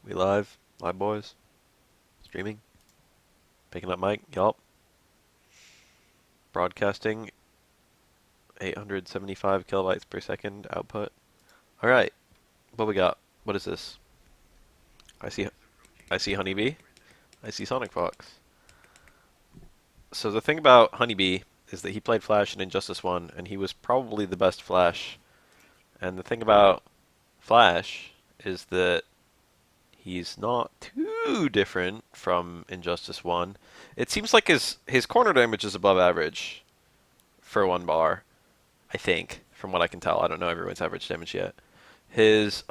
We live? Live boys? Streaming? Picking up mic? Yup. Broadcasting 875 kilobytes per second output. Alright, what we got? What is this? I see I see Honeybee. I see Sonic Fox. So the thing about Honeybee is that he played Flash in Injustice 1 and he was probably the best Flash. And the thing about Flash is that he's not too different from Injustice 1. It seems like his corner damage is above average for one bar, I think, from what I can tell. I don't know everyone's average damage yet. His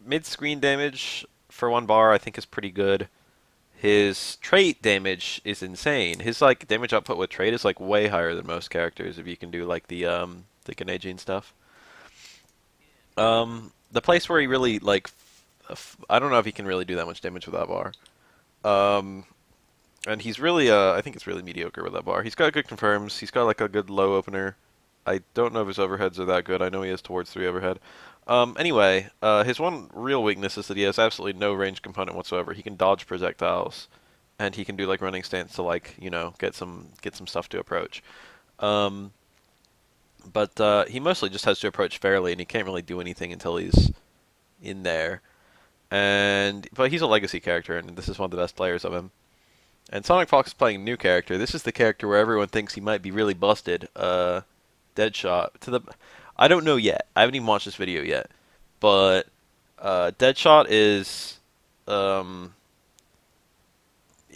mid-screen damage for one bar, I think, is pretty good. His trait damage is insane. His like damage output with trait is like way higher than most characters if you can do like the Canadian stuff. The place where he really like I don't know if he can really do that much damage with that bar. Um, and he's really I think it's really mediocre with that bar. He's got good confirms. He's got like a good low opener. I don't know if his overheads are that good. I know he has towards 3 overhead. Anyway, his one real weakness is that he has absolutely no range component whatsoever. He can dodge projectiles, and he can do like running stance to like get some stuff to approach. Um, but he mostly just has to approach fairly, and he can't really do anything until he's in there. But he's a legacy character, and this is one of the best players of him. And Sonic Fox is playing a new character. This is the character where everyone thinks he might be really busted. Deadshot I don't know yet. I haven't even watched this video yet. But Deadshot is um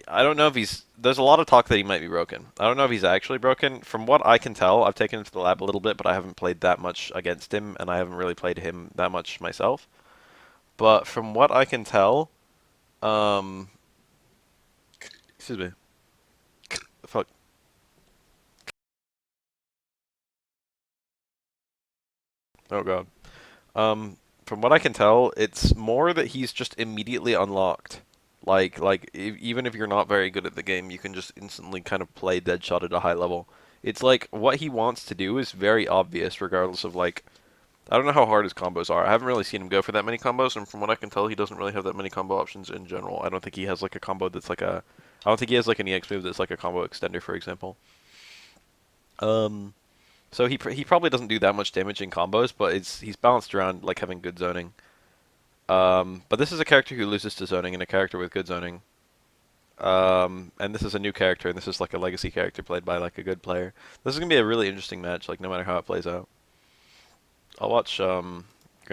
I don't know if he's there's a lot of talk that he might be broken. I don't know if he's actually broken. From what I can tell, I've taken him to the lab a little bit, but I haven't played that much against him, and I haven't really played him that much myself. But from what I can tell, um excuse me. Fuck. Oh god. From what I can tell, it's more that he's just immediately unlocked. Even if you're not very good at the game, you can just instantly kind of play Deadshot at a high level. It's like what he wants to do is very obvious, regardless of like I don't know how hard his combos are. I haven't really seen him go for that many combos, and from what I can tell, he doesn't really have that many combo options in general. I don't think he has like a combo that's like a I don't think he has like an EX move that's like a combo extender, for example. Um, so he probably doesn't do that much damage in combos, but he's balanced around like having good zoning. But this is a character who loses to zoning and a character with good zoning. And this is a new character, and this is like a legacy character played by like a good player. This is gonna be a really interesting match, like no matter how it plays out. I'll watch grand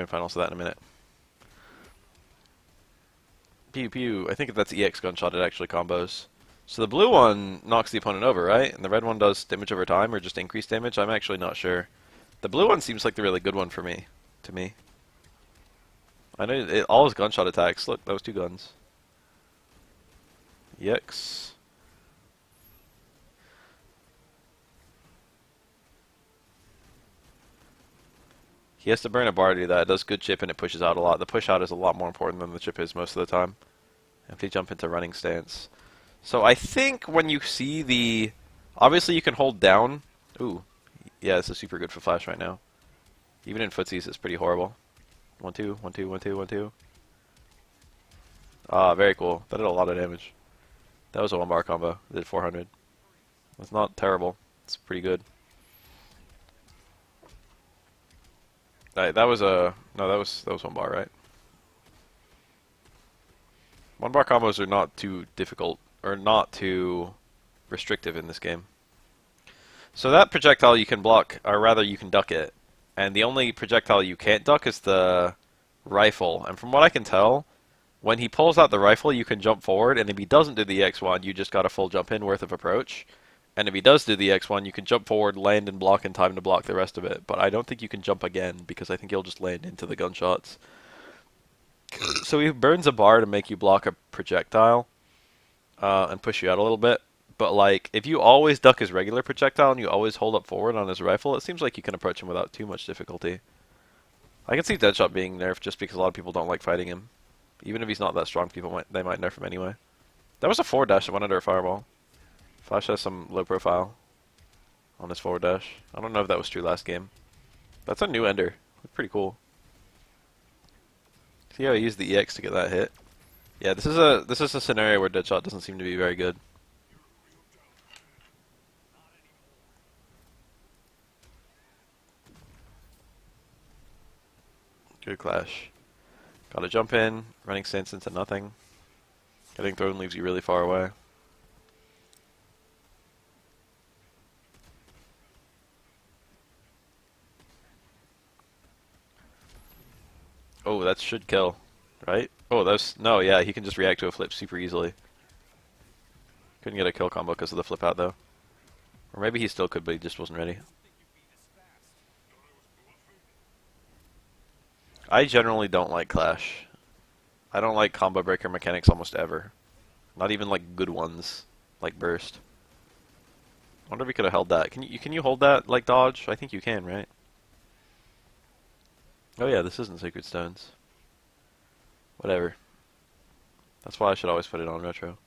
finals of that in a minute. Pew pew. I think if that's EX gunshot, it actually combos. So the blue one knocks the opponent over, right? And the red one does damage over time, or just increased damage. I'm actually not sure. The blue one seems like the really good one for me. To me, I know all his gunshot attacks. Look, that was 2 guns. EX. He has to burn a bar to do that. It does good chip and it pushes out a lot. The push out is a lot more important than the chip is most of the time. If you jump into running stance. So I think when you see the... Obviously you can hold down. Ooh. Yeah, this is super good for Flash right now. Even in footsies it's pretty horrible. 1-2, 1-2, 1-2, 1-2. Ah, very cool. That did a lot of damage. That was a 1 bar combo. It did 400. It's not terrible. It's pretty good. That was a... No, that was 1 bar, right? 1 bar combos are not too difficult, or not too restrictive in this game. So that projectile you can block, or rather you can duck it. And the only projectile you can't duck is the rifle. And from what I can tell, when he pulls out the rifle, you can jump forward, and if he doesn't do the X1, you just got a full jump in worth of approach. And if he does do the X1, you can jump forward, land, and block in time to block the rest of it. But I don't think you can jump again, because I think he'll just land into the gunshots. So he burns a bar to make you block a projectile, and push you out a little bit. But like, if you always duck his regular projectile and you always hold up forward on his rifle, it seems like you can approach him without too much difficulty. I can see Deadshot being nerfed just because a lot of people don't like fighting him. Even if he's not that strong, they might nerf him anyway. That was a forward dash that went under a fireball. Flash has some low profile on his forward dash. I don't know if that was true last game. That's a new ender. Pretty cool. See how he used the EX to get that hit? Yeah, this is a scenario where Deadshot doesn't seem to be very good. Good clash. Gotta jump in, running stance into nothing. Getting thrown leaves you really far away. Oh, that should kill, right? Oh, that's no, yeah, he can just react to a flip super easily. Couldn't get a kill combo because of the flip out though. Or maybe he still could, but he just wasn't ready. I generally don't like Clash. I don't like combo breaker mechanics almost ever. Not even like good ones, like Burst. I wonder if we could have held that. Can you hold that like dodge? I think you can, right? Oh yeah, this isn't Sacred Stones. Whatever. That's why I should always put it on retro.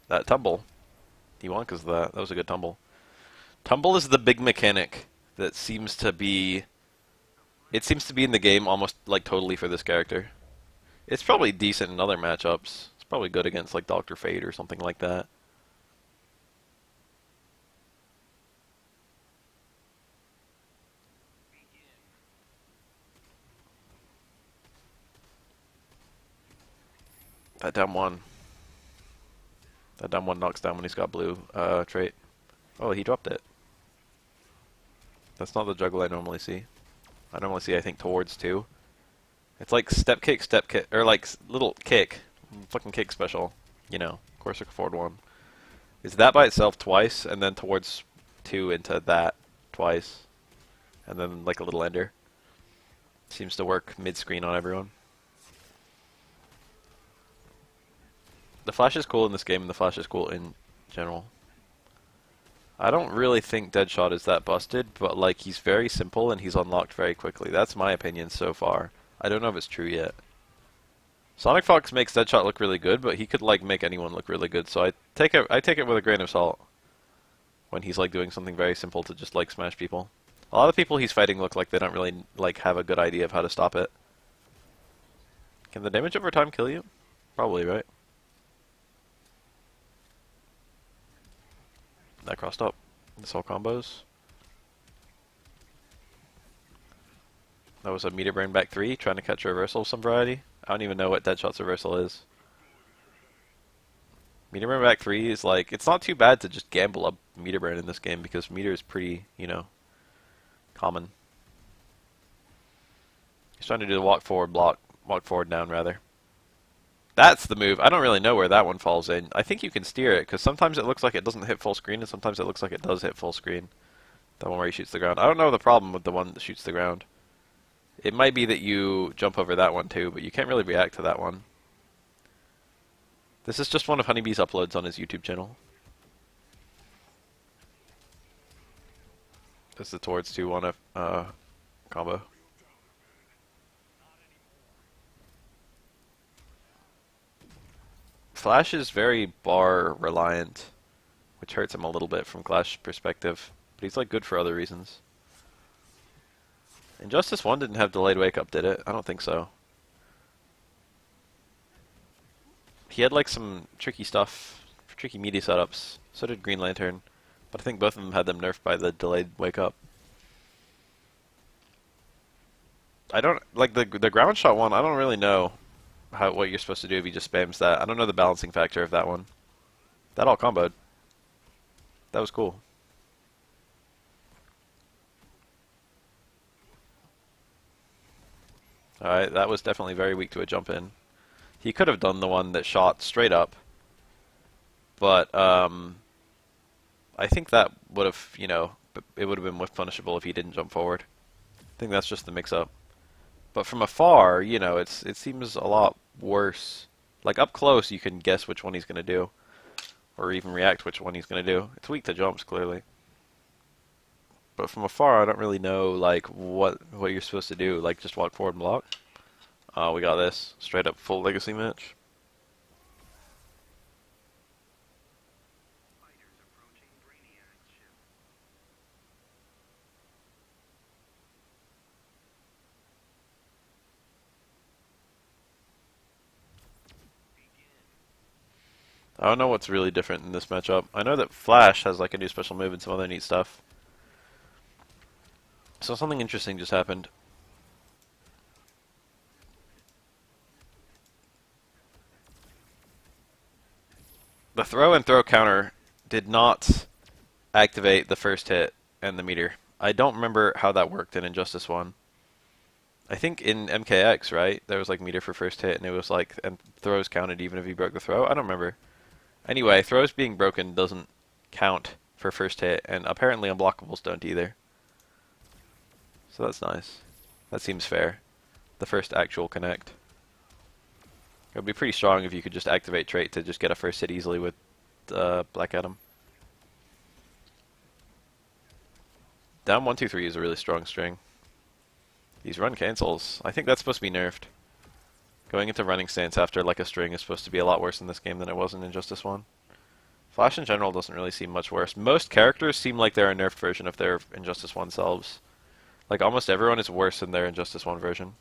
That tumble. He won because of that. That was a good tumble. Tumble is the big mechanic that seems to be... It seems to be in the game almost like totally for this character. It's probably decent in other matchups. It's probably good against like Dr. Fate or something like that. That down one. That down one knocks down when he's got blue trait. Oh, he dropped it. That's not the juggle I normally see. I normally see, I think, towards two. It's like step kick, or like little kick, fucking kick special. You know, Corsica forward one. Is that by itself twice, and then towards two into that twice, and then like a little ender. Seems to work mid-screen on everyone. The flash is cool in this game, and the flash is cool in general. I don't really think Deadshot is that busted, but like he's very simple and he's unlocked very quickly. That's my opinion so far. I don't know if it's true yet. Sonic Fox makes Deadshot look really good, but he could like make anyone look really good. So I take it with a grain of salt when he's like doing something very simple to just like smash people. A lot of people he's fighting look like they don't really like have a good idea of how to stop it. Can the damage over time kill you? Probably, right? That crossed up. This all combos. That was a meter burn back 3, trying to catch a reversal of some variety. I don't even know what Deadshot's reversal is. Meter burn back 3 is like, it's not too bad to just gamble up meter burn in this game because meter is pretty, you know, common. He's trying to do the walk forward block, walk forward down rather. That's the move. I don't really know where that one falls in. I think you can steer it because sometimes it looks like it doesn't hit full screen and sometimes it looks like it does hit full screen. That one where he shoots the ground. I don't know the problem with the one that shoots the ground. It might be that you jump over that one too, but you can't really react to that one. This is just one of Honeybee's uploads on his YouTube channel. This is the towards 2-1 combo. Flash is very bar reliant, which hurts him a little bit from Clash perspective, but he's like good for other reasons. Injustice 1 didn't have delayed wake up, did it? I don't think so. He had like some tricky stuff, tricky media setups. So did Green Lantern, but I think both of them had them nerfed by the delayed wake up. I don't like the ground shot one. I don't really know what you're supposed to do if he just spams that. I don't know the balancing factor of that one. That all comboed. That was cool. Alright, that was definitely very weak to a jump in. He could have done the one that shot straight up, but I think that would have, you know, it would have been whiff punishable if he didn't jump forward. I think that's just the mix-up. But from afar, you know, it seems a lot worse. Like up close, you can guess which one he's gonna do, or even react which one he's gonna do. It's weak to jumps, clearly. But from afar, I don't really know like what you're supposed to do. Like just walk forward and block. Oh, we got this straight up full legacy match. I don't know what's really different in this matchup. I know that Flash has like a new special move and some other neat stuff. So something interesting just happened. The throw and throw counter did not activate the first hit and the meter. I don't remember how that worked in Injustice 1. I think in MKX, right? There was like meter for first hit and it was like, and throws counted even if you broke the throw. I don't remember. Anyway, throws being broken doesn't count for first hit, and apparently unblockables don't either. So that's nice. That seems fair. The first actual connect. It would be pretty strong if you could just activate trait to just get a first hit easily with Black Adam. Down 1-2-3 is a really strong string. These run cancels. I think that's supposed to be nerfed. Going into running stance after like a string is supposed to be a lot worse in this game than it was in Injustice 1. Flash in general doesn't really seem much worse. Most characters seem like they're a nerfed version of their Injustice 1 selves. Like almost everyone is worse than their Injustice 1 version.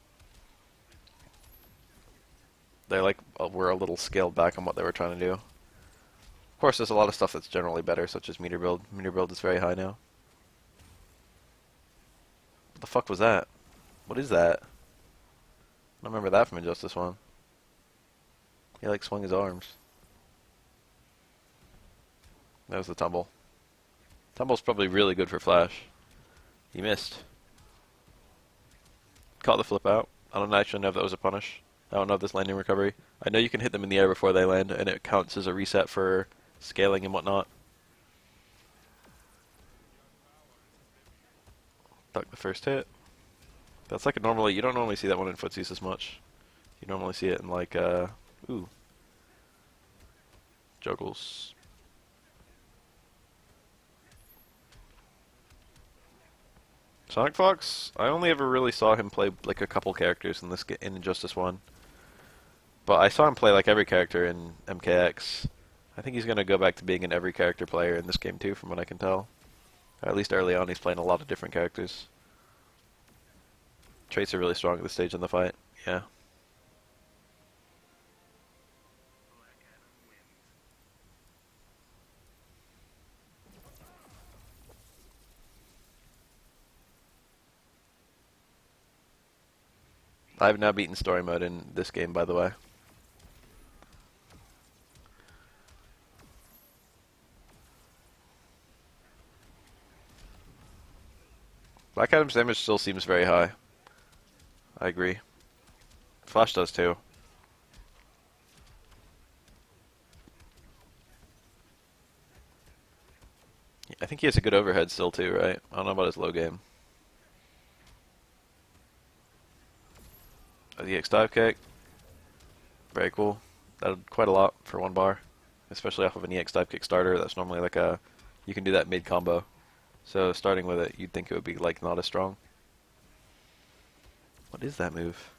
They like were a little scaled back on what they were trying to do. Of course, there's a lot of stuff that's generally better, such as meter build. Meter build is very high now. What the fuck was that? What is that? I don't remember that from Injustice 1. He like swung his arms. That was the tumble. Tumble's probably really good for Flash. He missed. Caught the flip out. I don't actually know if that was a punish. I don't know if this landing recovery. I know you can hit them in the air before they land, and it counts as a reset for scaling and whatnot. Duck the first hit. That's like a normally, you don't normally see that one in footsies as much. You normally see it in like, ooh. Juggles. Sonic Fox, I only ever really saw him play like a couple characters in in Injustice 1. But I saw him play like every character in MKX. I think he's going to go back to being an every character player in this game too, from what I can tell. Or at least early on he's playing a lot of different characters. Traits are really strong at this stage in the fight. Yeah. I've now beaten story mode in this game, by the way. Black Adam's damage still seems very high. I agree. Flash does too. I think he has a good overhead still too, right? I don't know about his low game. The EX dive kick. Very cool. That did quite a lot for one bar. Especially off of an EX dive kick starter. That's normally like a... You can do that mid combo. So starting with it, you'd think it would be like not as strong. What is that move?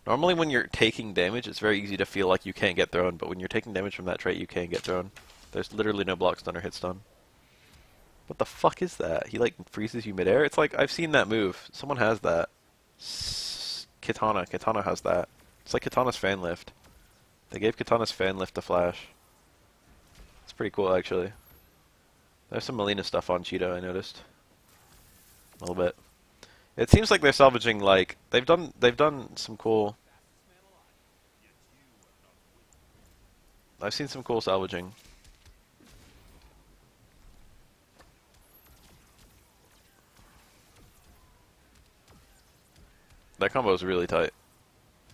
Normally when you're taking damage, it's very easy to feel like you can't get thrown, but when you're taking damage from that trait, you can get thrown. There's literally no block stun or hit stun. What the fuck is that? He like freezes you midair? It's like, I've seen that move. Someone has that. Kitana. Kitana has that. It's like Kitana's fan lift. They gave Kitana's fan lift to Flash. It's pretty cool actually. There's some Melina stuff on Cheetah, I noticed. A little bit. It seems like they're salvaging like they've done some cool. I've seen some cool salvaging. That combo is really tight.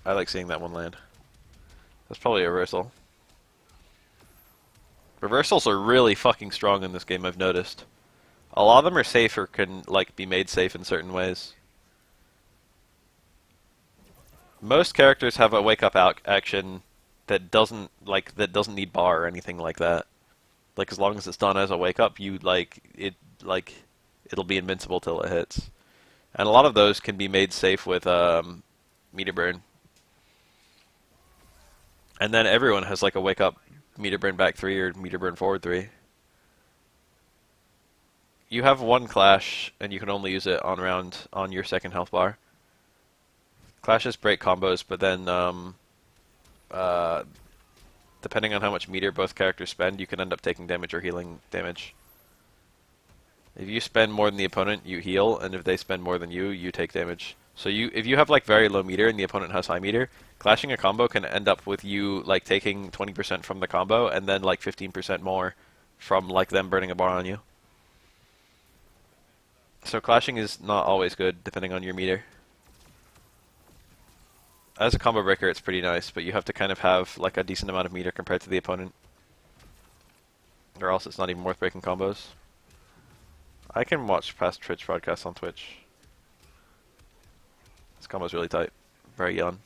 I like seeing that one land. That's probably a reversal. Reversals are really fucking strong in this game, I've noticed. A lot of them are safe or can like be made safe in certain ways. Most characters have a wake up action that doesn't need bar or anything like that. Like as long as it's done as a wake up, it'll be invincible till it hits. And a lot of those can be made safe with meter burn. And then everyone has like a wake up meter burn back 3 or meter burn forward 3. You have one clash and you can only use it on your second health bar. Clashes break combos, but then Uh, Depending on how much meter both characters spend, you can end up taking damage or healing damage. If you spend more than the opponent, you heal, and if they spend more than you take damage. So if you have like very low meter and the opponent has high meter, clashing a combo can end up with you like taking 20% from the combo and then like 15% more from like them burning a bar on you. So clashing is not always good depending on your meter. As a combo breaker, it's pretty nice, but you have to kind of have like a decent amount of meter compared to the opponent, or else it's not even worth breaking combos. I can watch past Twitch broadcasts on Twitch. This combo's really tight. Very young.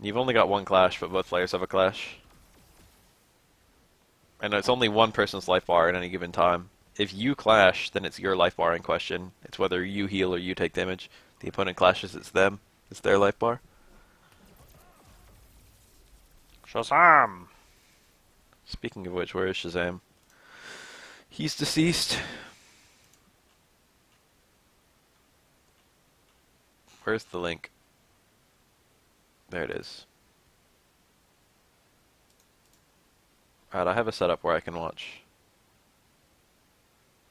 You've only got one clash, but both players have a clash. And it's only one person's life bar at any given time. If you clash, then it's your life bar in question. It's whether you heal or you take damage. The opponent clashes, it's them. It's their life bar. Shazam! Speaking of which, where is Shazam? He's deceased. Where's the link? There it is. Alright, I have a setup where I can watch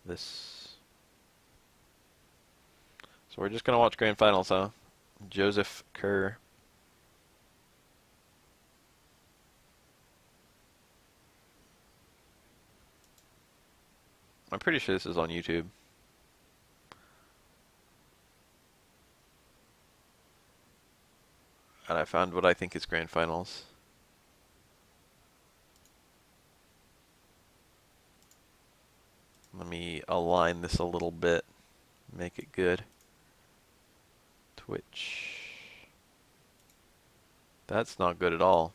this. So we're just gonna watch Grand Finals, huh? Joseph Kerr. I'm pretty sure this is on YouTube. And I found what I think is Grand Finals. Let me align this a little bit, make it good. Twitch. That's not good at all.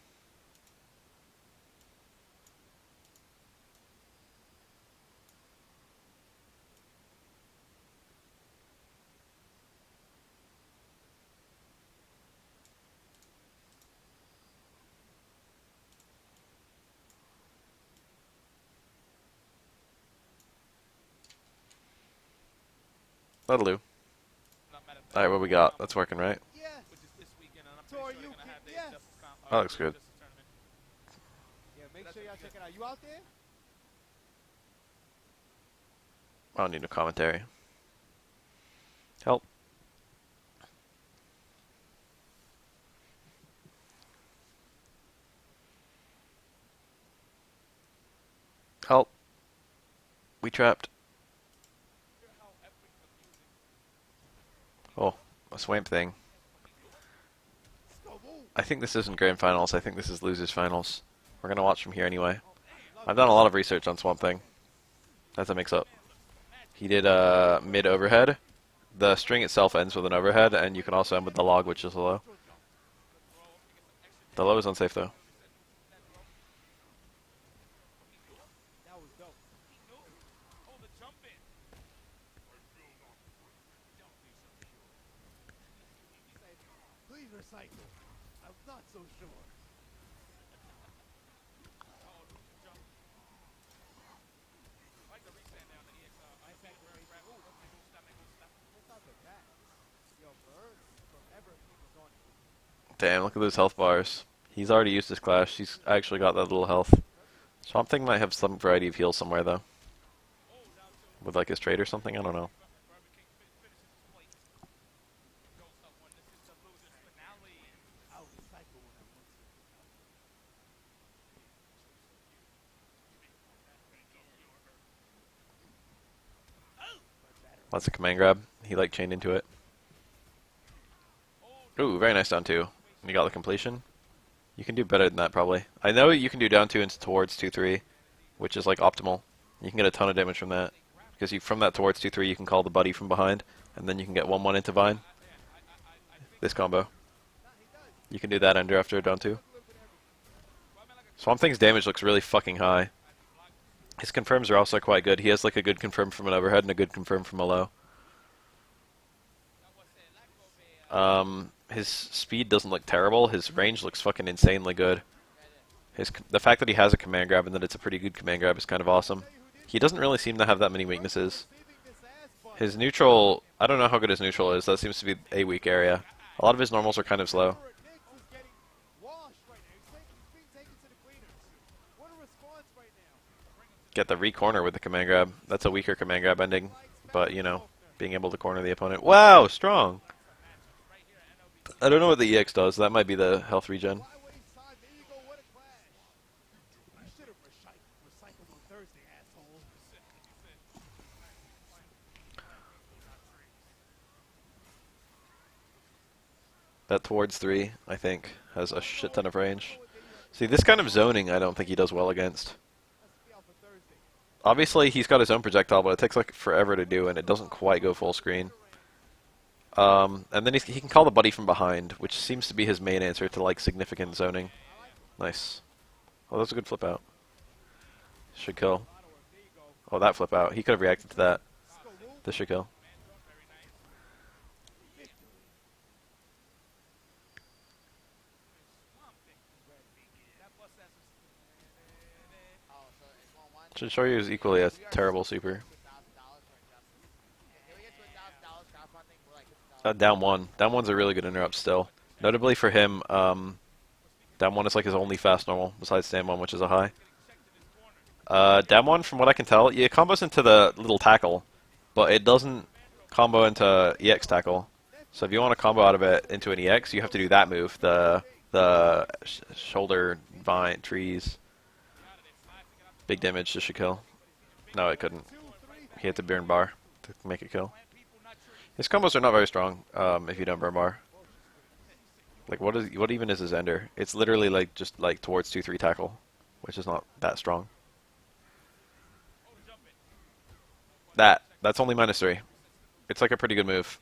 That'll do. Alright, what we got? That's working, right? That looks good. Yeah, make sure y'all check it out. You out there? I don't need no commentary. Help. Help. We trapped. Oh, a swamp thing. I think this isn't Grand Finals, I think this is Losers Finals. We're gonna watch from here anyway. I've done a lot of research on Swamp Thing. That's a mix-up. He did mid-overhead. The string itself ends with an overhead, and you can also end with the log, which is a low. The low is unsafe, though. Please recycle. I'm not so sure. Damn, look at those health bars. He's already used his clash. He's actually got that little health. Swamp Thing might have some variety of heals somewhere, though. With like his trade or something? I don't know. That's a command grab. He like chained into it. Ooh, very nice down two. You got the completion. You can do better than that probably. I know you can do down two and towards 2-3, which is like optimal. You can get a ton of damage from that. Because from that towards 2-3 you can call the buddy from behind, and then you can get 1-1 into Vine. This combo. You can do that under after down two. Swamp Thing's damage looks really fucking high. His confirms are also quite good. He has like a good confirm from an overhead and a good confirm from a low. His speed doesn't look terrible. His range looks fucking insanely good. The fact that he has a command grab and that it's a pretty good command grab is kind of awesome. He doesn't really seem to have that many weaknesses. His neutral, I don't know how good his neutral is. That seems to be a weak area. A lot of his normals are kind of slow. Nick is getting washed right now. He's being taken to the cleaners. What a response right now. Get the re-corner with the command grab. That's a weaker command grab ending, but you know, being able to corner the opponent. Wow, strong. I don't know what the EX does. That might be the health regen. Why waste time? There you go. What a clash. You should have recycled on Thursday, asshole. That towards 3, I think, has a shit ton of range. See, this kind of zoning I don't think he does well against. Obviously, he's got his own projectile, but it takes like forever to do, and it doesn't quite go full screen. And then he can call the buddy from behind, which seems to be his main answer to like significant zoning. Nice. Oh, that's a good flip out. Should kill. Oh, that flip out. He could have reacted to that. This should kill. Should show you is equally a terrible super. Down one. Down one's a really good interrupt still. Notably for him, down one is like his only fast normal, besides stand one, which is a high. Down one, from what I can tell, it combos into the little tackle, but it doesn't combo into EX tackle. So if you want to combo out of it into an EX, you have to do that move, the shoulder vine trees. Big damage, just should kill. No, it couldn't. He had to burn bar to make it kill. His combos are not very strong if you don't burn bar. Like what even is his ender? It's literally like just like towards 2-3 tackle, which is not that strong. That's only -3. It's like a pretty good move.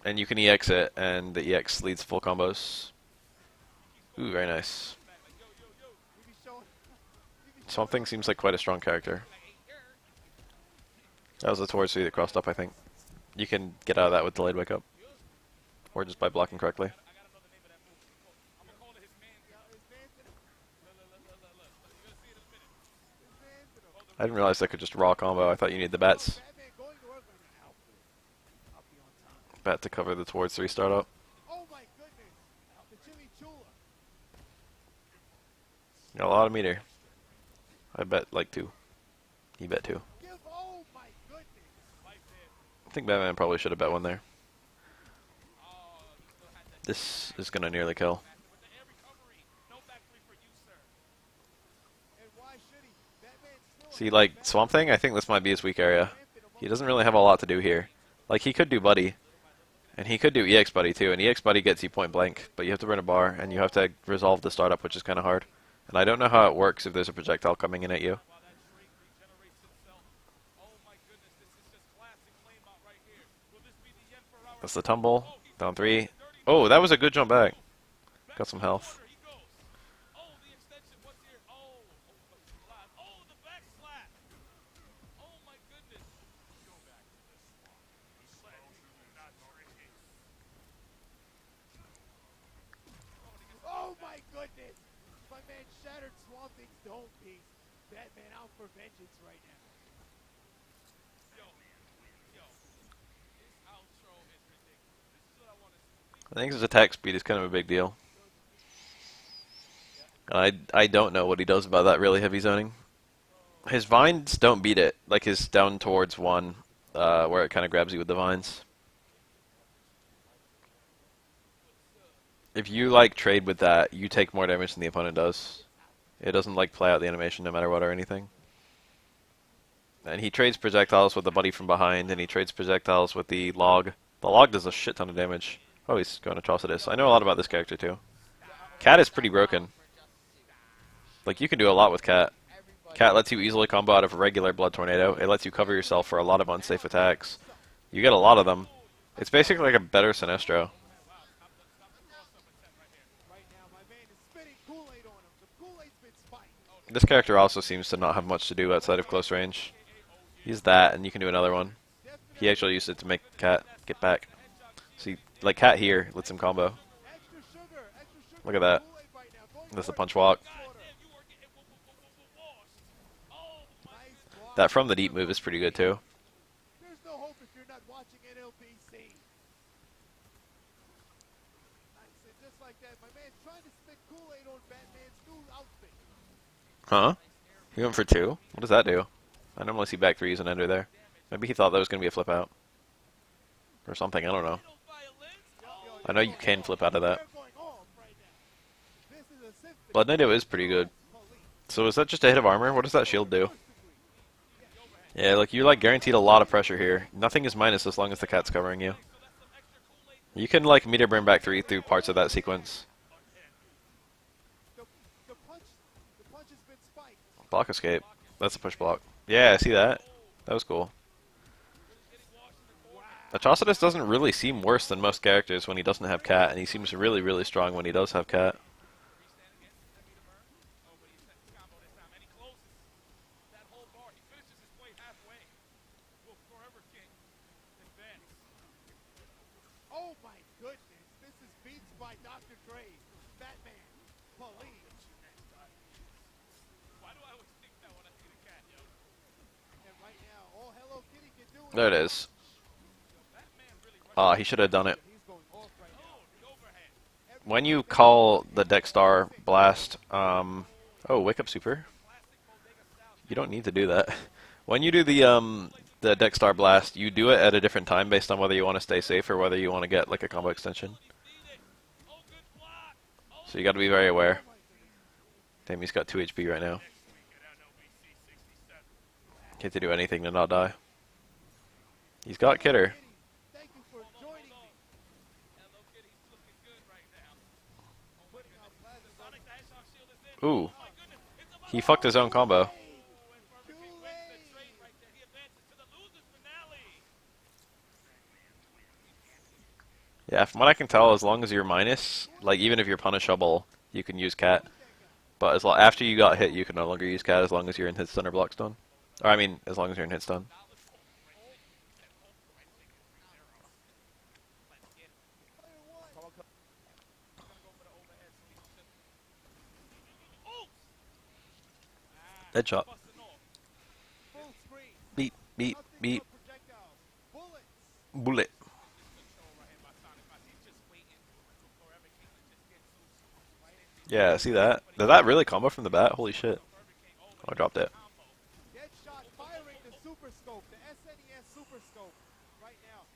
And you can EX it, and the EX leads full combos. Ooh, very nice. Swamp Thing seems like quite a strong character. That was a towards 3 that crossed up, I think. You can get out of that with delayed wake up. Or just by blocking correctly. I didn't realize I could just raw combo. I thought you needed the bats. Bat to cover the towards 3 startup. Oh my goodness. The Jimmy Chula. Got a lot of meter. I bet like 2. He bet 2. Oh my goodness. I think Batman probably should have bet 1 there. This is going to nearly kill. See, like, Swamp Thing, I think this might be his weak area. He doesn't really have a lot to do here. Like, he could do Buddy. And he could do EX Buddy, too. And EX Buddy gets you point blank. But you have to burn a bar, and you have to resolve the startup, which is kind of hard. And I don't know how it works if there's a projectile coming in at you. That's the tumble. Down 3. Oh, that was a good jump back. Got some health. Oh my goodness. My man shattered Swamp Thing's dome piece. Batman out for vengeance right now. I think his attack speed is kind of a big deal. I don't know what he does about that really heavy zoning. His vines don't beat it, like his down towards 1, where it kind of grabs you with the vines. If you like trade with that, you take more damage than the opponent does. It doesn't like play out the animation no matter what or anything. And he trades projectiles with the buddy from behind, and he trades projectiles with the log. The log does a shit ton of damage. Oh, he's going Atrocitus. I know a lot about this character too. Cat is pretty broken. Like, you can do a lot with Cat. Cat lets you easily combo out of a regular Blood Tornado. It lets you cover yourself for a lot of unsafe attacks. You get a lot of them. It's basically like a better Sinestro. This character also seems to not have much to do outside of close range. He's that, and you can do another one. He actually used it to make Cat get back. See, like Cat here lets him combo. Look at that. That's the punch walk. That from the deep move is pretty good too. Huh? He went for two? What does that do? I normally see back threes and ender there. Maybe he thought that was going to be a flip out. Or something, I don't know. I know you can flip out of that. They're going off right now. This is a symphony. Blood Knight is pretty good. So is that just a hit of armor? What does that shield do? Yeah, look, you like guaranteed a lot of pressure here. Nothing is minus as long as the cat's covering you. You can like meter burn back three through parts of that sequence. The, the punch has been spiked. Block escape. That's a push block. Yeah, I see that. That was cool. Atrocitus doesn't really seem worse than most characters when he doesn't have cat, and he seems really, really strong when he does have cat. Oh my goodness. This is beats by Dr. Dre. Batman. Police. And right now, all Hello Kitty can do is There it is. Ah, he should have done it. he's going off right now. When you call the Dexstar Blast, oh, wake up super. You don't need to do that. When you do the Dexstar Blast, you do it at a different time based on whether you want to stay safe or whether you want to get like a combo extension. So you got to be very aware. Damn, he's got 2 HP right now. Can't do anything to not die. He's got Kidder. Thank you for joining me. Putting out plasma. Ooh. He fucked his own combo. Too late. Yeah, from what I can tell, as long as you're minus, like even if you're punishable, you can use cat. But after you got hit, you can no longer use cat as long as you're in hit stun or block stun. Or I mean, as long as you're in hit stun. Deadshot. Full screen. Beep, beep, Nothing beep. but projectiles. Bullets. Bullet. Yeah, see that? Did that really combo from the bat? Holy shit. Oh, I dropped it. Deadshot firing the super scope, the SNES super scope right now.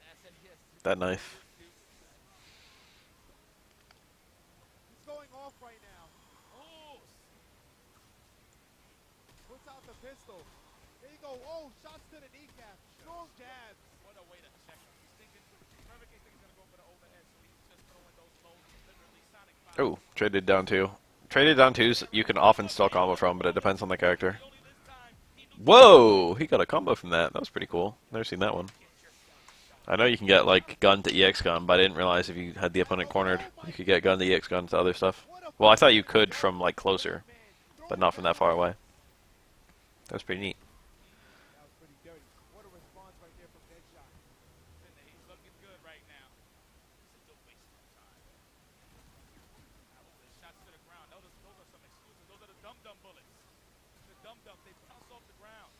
That knife. He's going off right now. Puts out the pistol. There you go. Oh, shots to the kneecap. Strong jabs. What a way to check him. He's thinking, Perfect thinking he's going to go for the overhead, so he's just throwing those lows, literally sonic fire. Oh, traded down two. Traded down twos you can often still combo from, but it depends on the character. Whoa! He got a combo from that. That was pretty cool. Never seen that one. I know you can get like gun to EX gun, but I didn't realize if you had the opponent cornered, you could get gun to EX gun to other stuff. Well, I thought you could from like closer, but not from that far away. That was pretty neat. That was pretty dirty. What a response right there from Deadshot. He's looking good right now. This is a waste of time. Shots to the ground. Those are some excuses. Those are the dum-dum bullets. The dum-dum, they bounce off the ground.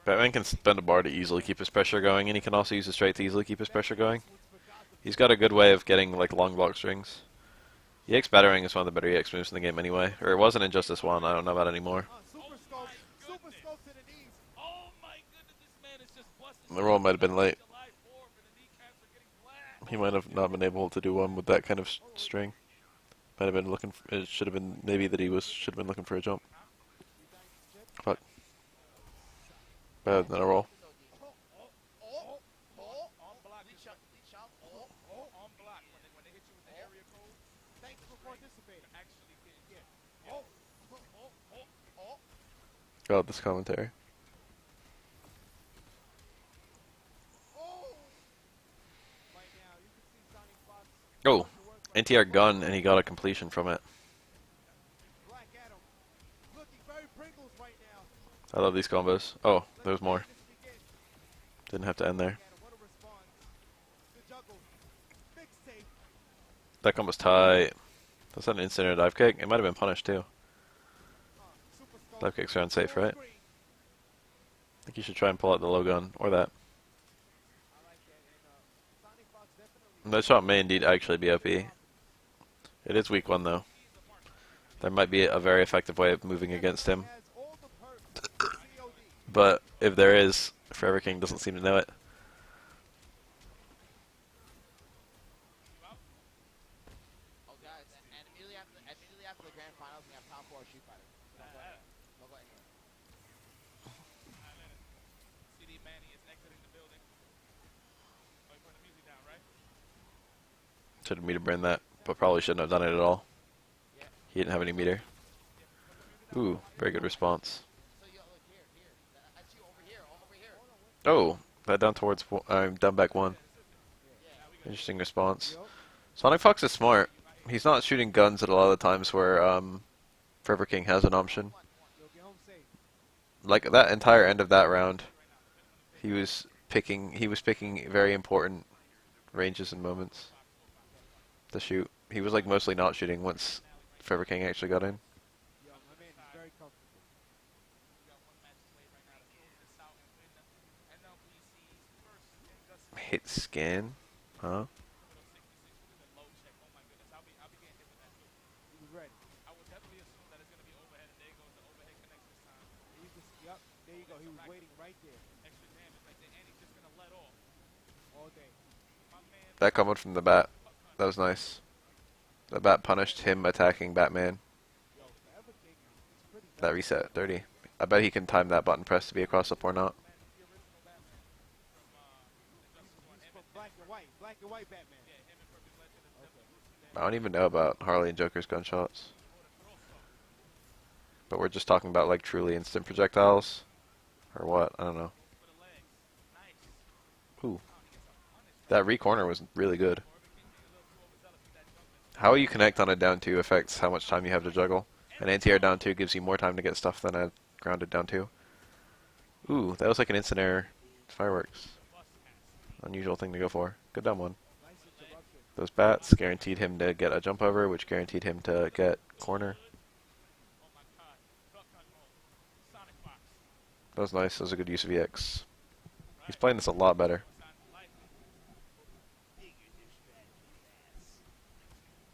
Batman can spend a bar to easily keep his pressure going, and he can also use a straight to easily keep his pressure going. He's got a good way of getting like long block strings. EX battering is one of the better EX moves in the game anyway. Or it wasn't in Justice 1, I don't know about anymore. Super scope to the knees. Oh my goodness, this man is just busting. The roll might have been late. He might have not been able to do one with that kind of string. Might have been looking. It should have been maybe that should have been looking for a jump. Fuck. Bad, not a roll. Thanks for participating. God, this commentary. Right now, you can see Sonic Fox Oh, NTR gun, and he got a completion from it. Black Adam looking very Pringles right now. I love these combos. Oh, there's more. Didn't have to end there. What a response. The juggle. Mixtape. That combo's tight. That's not an instant or dive kick. It might have been punished too. Super scope. Dive kicks are unsafe, right? Screen. I think you should try and pull out the low gun, or that. I like that. And Sonic Fox definitely That shot may indeed actually be OP. It is week 1 though. There might be a very effective way of moving against Everything him, has all the perks of COD. but if there is, Forever King doesn't seem to know it. Oh, guys, and immediately after the grand finals, we have top 4 Street Fighter. So don't go ahead. Don't go anywhere. CD Manny is exiting the building. Oh, you putting the music down, right? Should have meter burned that, but probably shouldn't have done it at all. Yeah. He didn't have any meter. Yeah, put the music down. Ooh, very good response. So you look here, here. That's you over here, over here. Oh, that down towards, down back 1. Yeah. Interesting response. Yup. Sonic Fox is smart. He's not shooting guns at a lot of the times where Forever King has an option. Yo, get home safe. Like that entire end of that round, he was picking very important ranges and moments to shoot. He was like mostly not shooting once Forever King actually got in. Yo, my man is very comfortable. We got one match played right now to close this out and win the NLBC's first Injustice. Hit scan, huh? Little 66 with a low check. Oh my goodness, I'll be getting hit with that too. He was ready. I would definitely assume that it's gonna be overhead, and there goes the overhead connects this time. You can see, yup, there you go. He was waiting right there. Extra damage right there, and he's just gonna let off all day. My man, That coming from the bat. That was nice. The bat punished him attacking Batman. yo, Forever King is pretty That reset, dirty. I bet he can time that button press to be across up or not. Batman, the original Batman from Injustice 1. He's from black and white Batman. Yeah, him and Perfect Legend is definitely Bruce I don't even know about Harley and Joker's gunshots. But we're just talking about like truly instant projectiles? Or what? I don't know. For the legs. Nice. Ooh. He gets a punish. That re-corner was really good. Forever King being a little too overzealous with that jumping. How you connect on a down 2 affects how much time you have to juggle. An anti-air down 2 gives you more time to get stuff than a grounded down 2. Ooh, that was like an instant air fireworks. Unusual thing to go for. Good down 1. Nice interruption. Those bats guaranteed him to get a jump over, which guaranteed him to get corner. Oh my god. Duck hunt mode. Sonic Fox. That was nice. That was a good use of EX. He's playing this a lot better.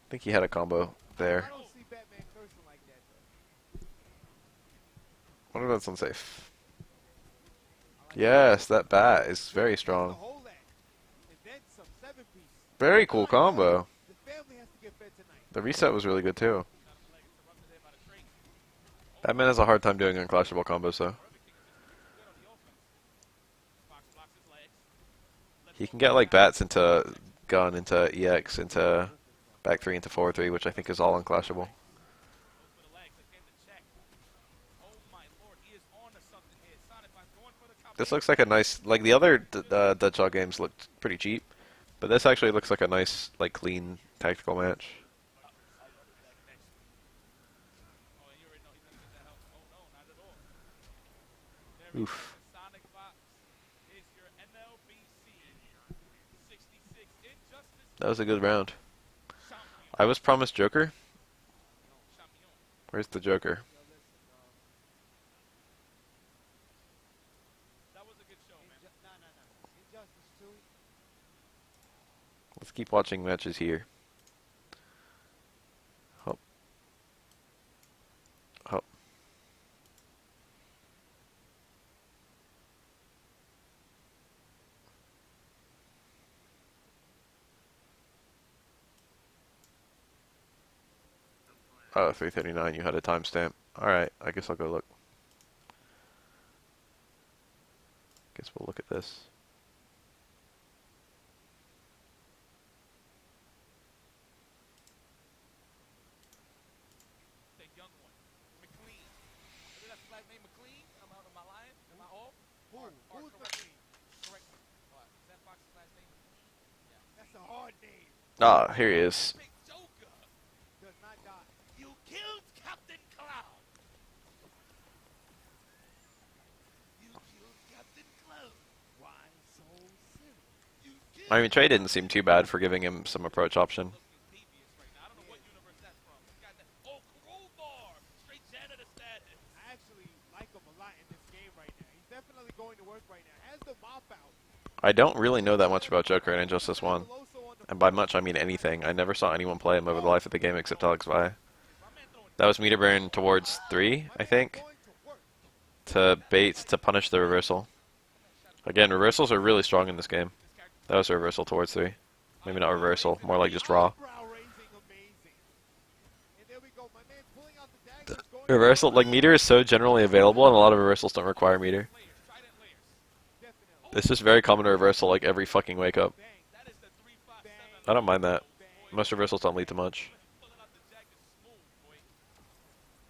I think he had a combo there. I don't see Batman cursing like that though. What about unsafe? Yes, that bat is very The strong. whole leg. And then some 7-piece. Very cool combo. The family has to get fed tonight. The reset was really good too. Batman has a hard time doing unclashable combos though. He can get like bats into gun, into EX, into back 3, into forward 3, which I think is all unclashable. This looks like a nice, like the other Deadshot games looked pretty cheap, but this actually looks like a nice, like clean tactical match. Oof. Sonic Fox is your NLBC 66 Injustice That was a good round. champion. I was promised Joker. Champion. Where's the Joker? Yo, listen, that was a good show, man. No. Injustice 2. Let's keep watching matches here. Hop. Hop. Oh, 3:39. You had a timestamp. Alright, I guess I'll go look. Guess we'll look at this. The young one. McLean. Is that flag name McLean? Am I lying? Am I off? Who's McLean? Correct me. What? Is that Fox's last name McLean? Yeah. That's a hard name. Ah, here he is. Big Joker does not die. You killed Captain Cloud. You killed Captain Cloud. Why so silly? You killed. I mean, Trey didn't seem too bad for giving him some approach option. Looking devious right now. I don't know what universe that's from. This guy that crowbar, straight janitor status. I actually like him a lot in this game right now. He's definitely going to work right now. Has the mop out. I don't really know that much about Joker in Injustice 1. Coloso on And by much, I mean anything. I never saw anyone play him over the life of the game except Alex Vi. That was meter burn towards 3, I think, to bait to punish the reversal. Again, reversals are really strong in this game. That was a reversal towards 3. Maybe not reversal, more like just raw. Reversal, like meter is so generally available and a lot of reversals don't require meter. It's just very common to reversal like every fucking wake up. I don't mind that. Most reversals don't lead to much.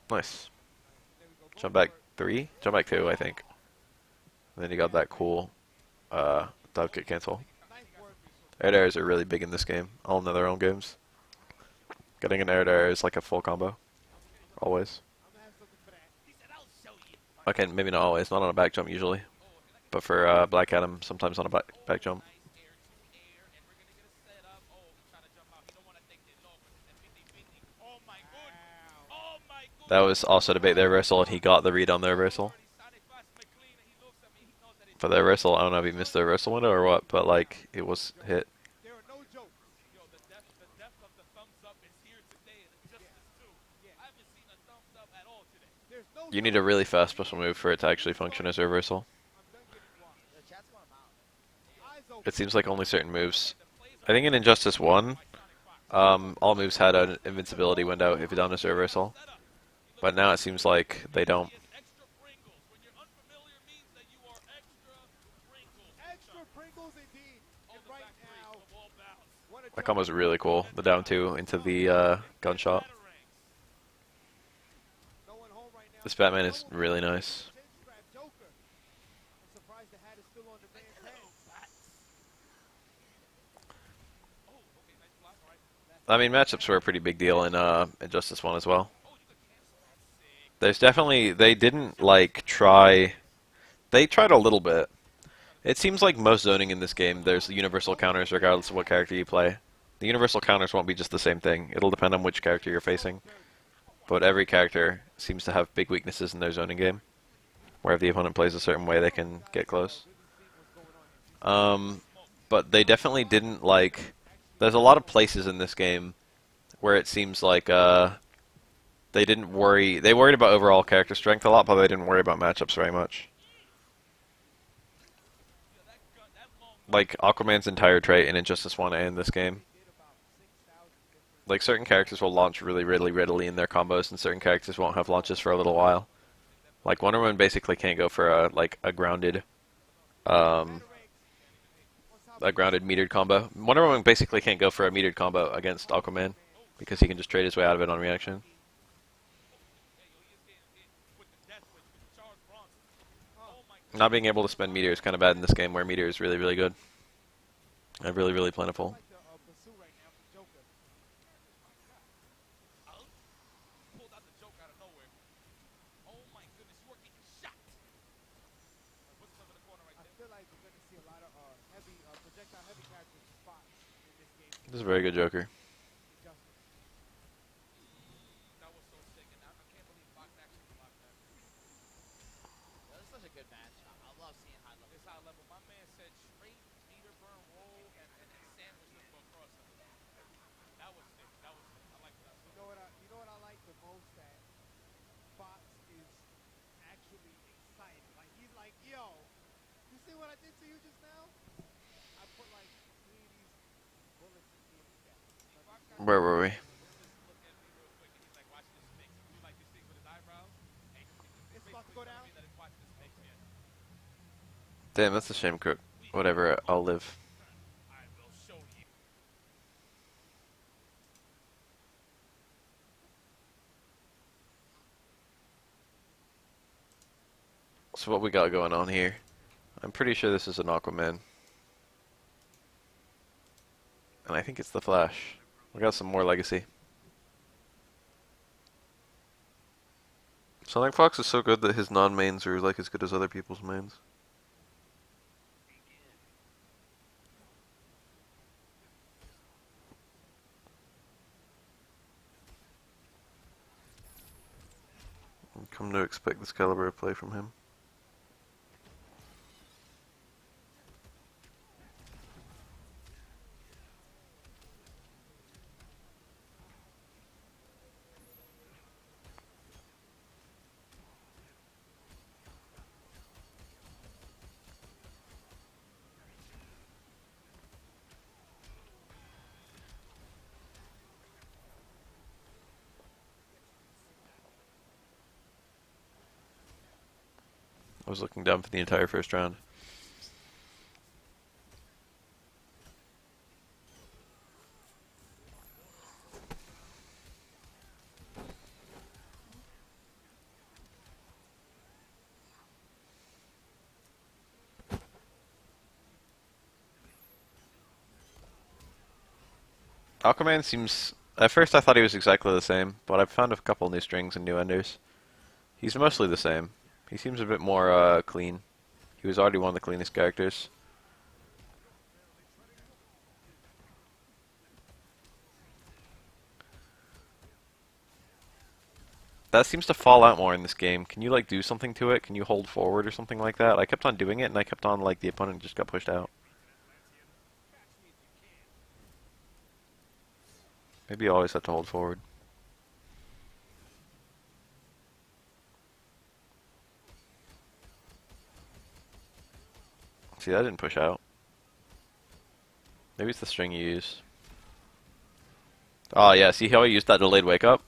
Nice. Jump back 3? Jump back 2, I think. And then you got that cool dive kick cancel. Air airs are really big in this game. All in their own games. Getting an air is like a full combo. Always. Okay, maybe not always. Not on a back jump usually. But for Black Adam, sometimes on a back jump. That was also to bait the reversal, and he got the read on the reversal. For the reversal, I don't know if he missed the reversal window or what, but like, it was hit. You need a really fast special move for it to actually function as a reversal. It seems like only certain moves. I think in Injustice 1, all moves had an invincibility window if done as a reversal. But now it seems like they don't. That combo was really cool. The down 2 into the gunshot. This Batman is really nice. I mean, matchups were a pretty big deal in Injustice 1 as well. There's definitely, they didn't like try, they tried a little bit. It seems like most zoning in this game, there's universal counters regardless of what character you play. The universal counters won't be just the same thing. It'll depend on which character you're facing. But every character seems to have big weaknesses in their zoning game. Where if the opponent plays a certain way, they can get close. But they definitely didn't like, there's a lot of places in this game where it seems like they didn't worry, they worried about overall character strength a lot, but they didn't worry about matchups very much. Like Aquaman's entire trait in Injustice 1 and this game. Like certain characters will launch really readily in their combos, and certain characters won't have launches for a little while. Like Wonder Woman basically can't go for a grounded metered combo. Wonder Woman basically can't go for a metered combo against Aquaman because he can just trade his way out of it on reaction. Not being able to spend meteor is kind of bad in this game, where meteor is really good and really plentiful. This is a very good Joker. Where were we? Damn, that's a shame, Crook. Whatever, I'll live. So what we got going on here? I'm pretty sure this is an Aquaman. And I think it's the Flash. We got some more Legacy. Sonic Fox is so good that his non-mains are like as good as other people's mains. I've come to expect this caliber of play from him. was looking dumb for the entire first round. Aquaman seems... At first I thought he was exactly the same, but I've found a couple new strings and new enders. He's mostly the same. He seems a bit more clean. He was already one of the cleanest characters. That seems to fall out more in this game. Can you like do something to it? Can you hold forward or something like that? I kept on doing it and I kept on like the opponent just got pushed out. Maybe you always have to hold forward. See, that didn't push out. Maybe it's the string you use. Oh yeah, see how he used that delayed wake up?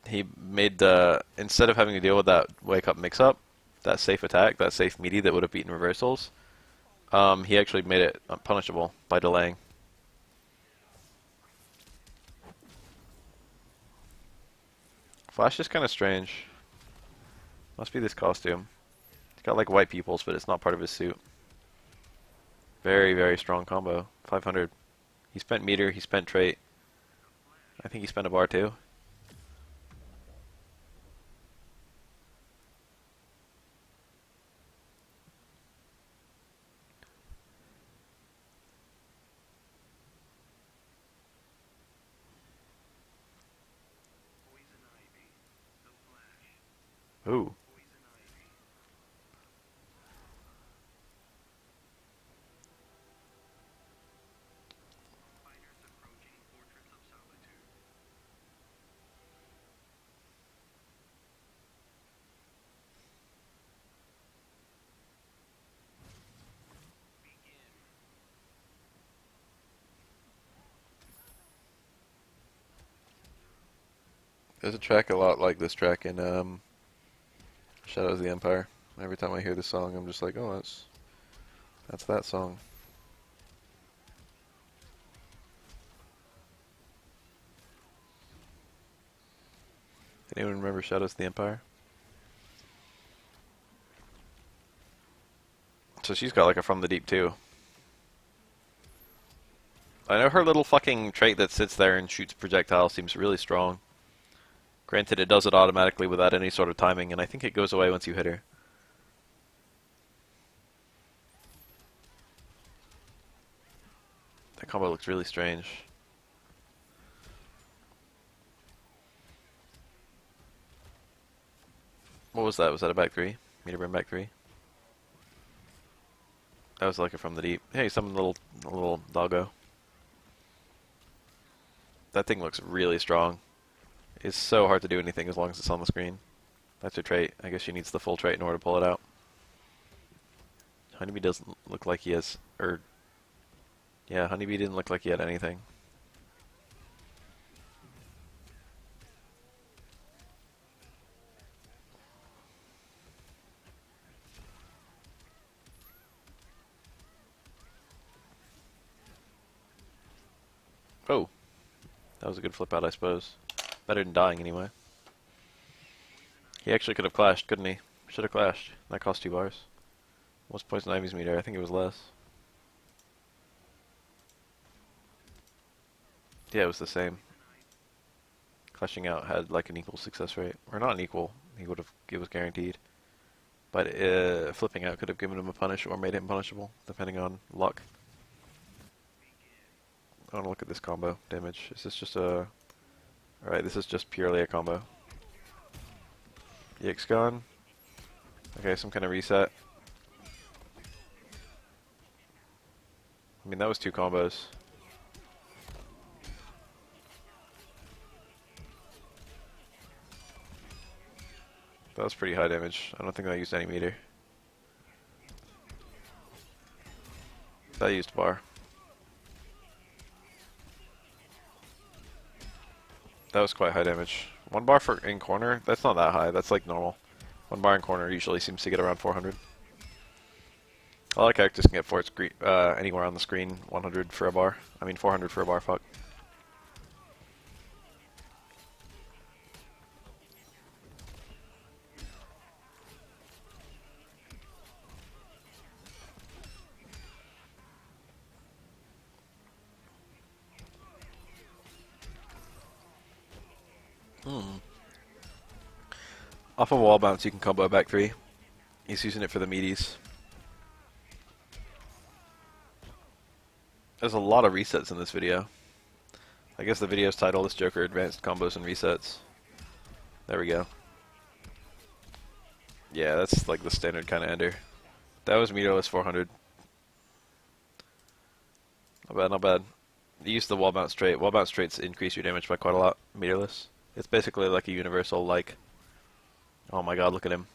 He made the, instead of having to deal with that wake up mix up, that safe attack, that safe meaty that would have beaten reversals, he actually made it punishable by delaying. Flash is kind of strange. Must be this costume. He's got like white pupils, but it's not part of his suit. Very, very strong combo. 500. He spent meter, he spent trait. I think he spent a bar too. Ooh. There's a track a lot like this track in Shadows of the Empire. Every time I hear this song, I'm just like, oh, that's that song. Anyone remember Shadows of the Empire? So she's got like a From the Deep too. I know her little fucking trait that sits there and shoots projectiles seems really strong. Granted, it does it automatically without any sort of timing, and I think it goes away once you hit her. That combo looks really strange. What was that? Was that a back three? Meter burn back three? That was like a From the Deep. Hey, some little doggo. That thing looks really strong. It's so hard to do anything as long as it's on the screen. That's her trait. I guess she needs the full trait in order to pull it out. Honeybee doesn't look like he has, yeah, Honeybee didn't look like he had anything. Oh, that was a good flip out, I suppose. Better than dying anyway. He actually could have clashed, couldn't he? Should have clashed. That cost 2 bars. What's Poison Ivy's meter? I think it was less. Yeah, it was the same. Clashing out had like an equal success rate. Or not an equal. It was guaranteed. But flipping out could have given him a punish or made him punishable, depending on luck. I want to look at this combo damage. Is this just a... Alright, this is just purely a combo. EX gone. Okay, some kind of reset. I mean, that was 2 combos. That was pretty high damage. I don't think I used any meter. That used bar. That was quite high damage. 1 bar for in corner? That's not that high. That's like normal. One bar and corner usually seems to get around 400. A lot of characters can get anywhere on the screen 100 for a bar. I mean 400 for a bar, fuck. Off of wall bounce you can combo back 3. He's using it for the meaties. There's a lot of resets in this video. I guess the video's title is Joker Advanced Combos and Resets. There we go. Yeah, that's like the standard kind of ender. That was meterless 400. Not bad, not bad. Use the wall bounce straight. Wall bounce straights increase your damage by quite a lot. Meterless. It's basically like a universal, like... Oh my god, look at him.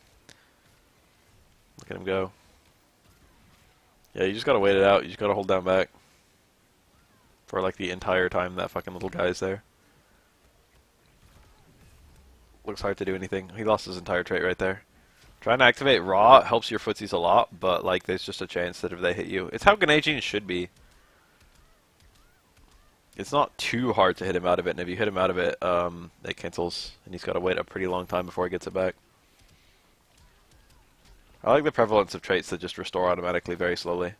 Look at him go. Yeah, you just gotta wait it out. You just gotta hold down back. For like the entire time that fucking little guy's there. Looks hard to do anything. He lost his entire trait right there. Trying to activate Raw helps your footsies a lot, but like there's just a chance that if they hit you... It's how Ganaging should be. It's not too hard to hit him out of it, and if you hit him out of it, it cancels, and he's got to wait a pretty long time before he gets it back. I like the prevalence of traits that just restore automatically very slowly.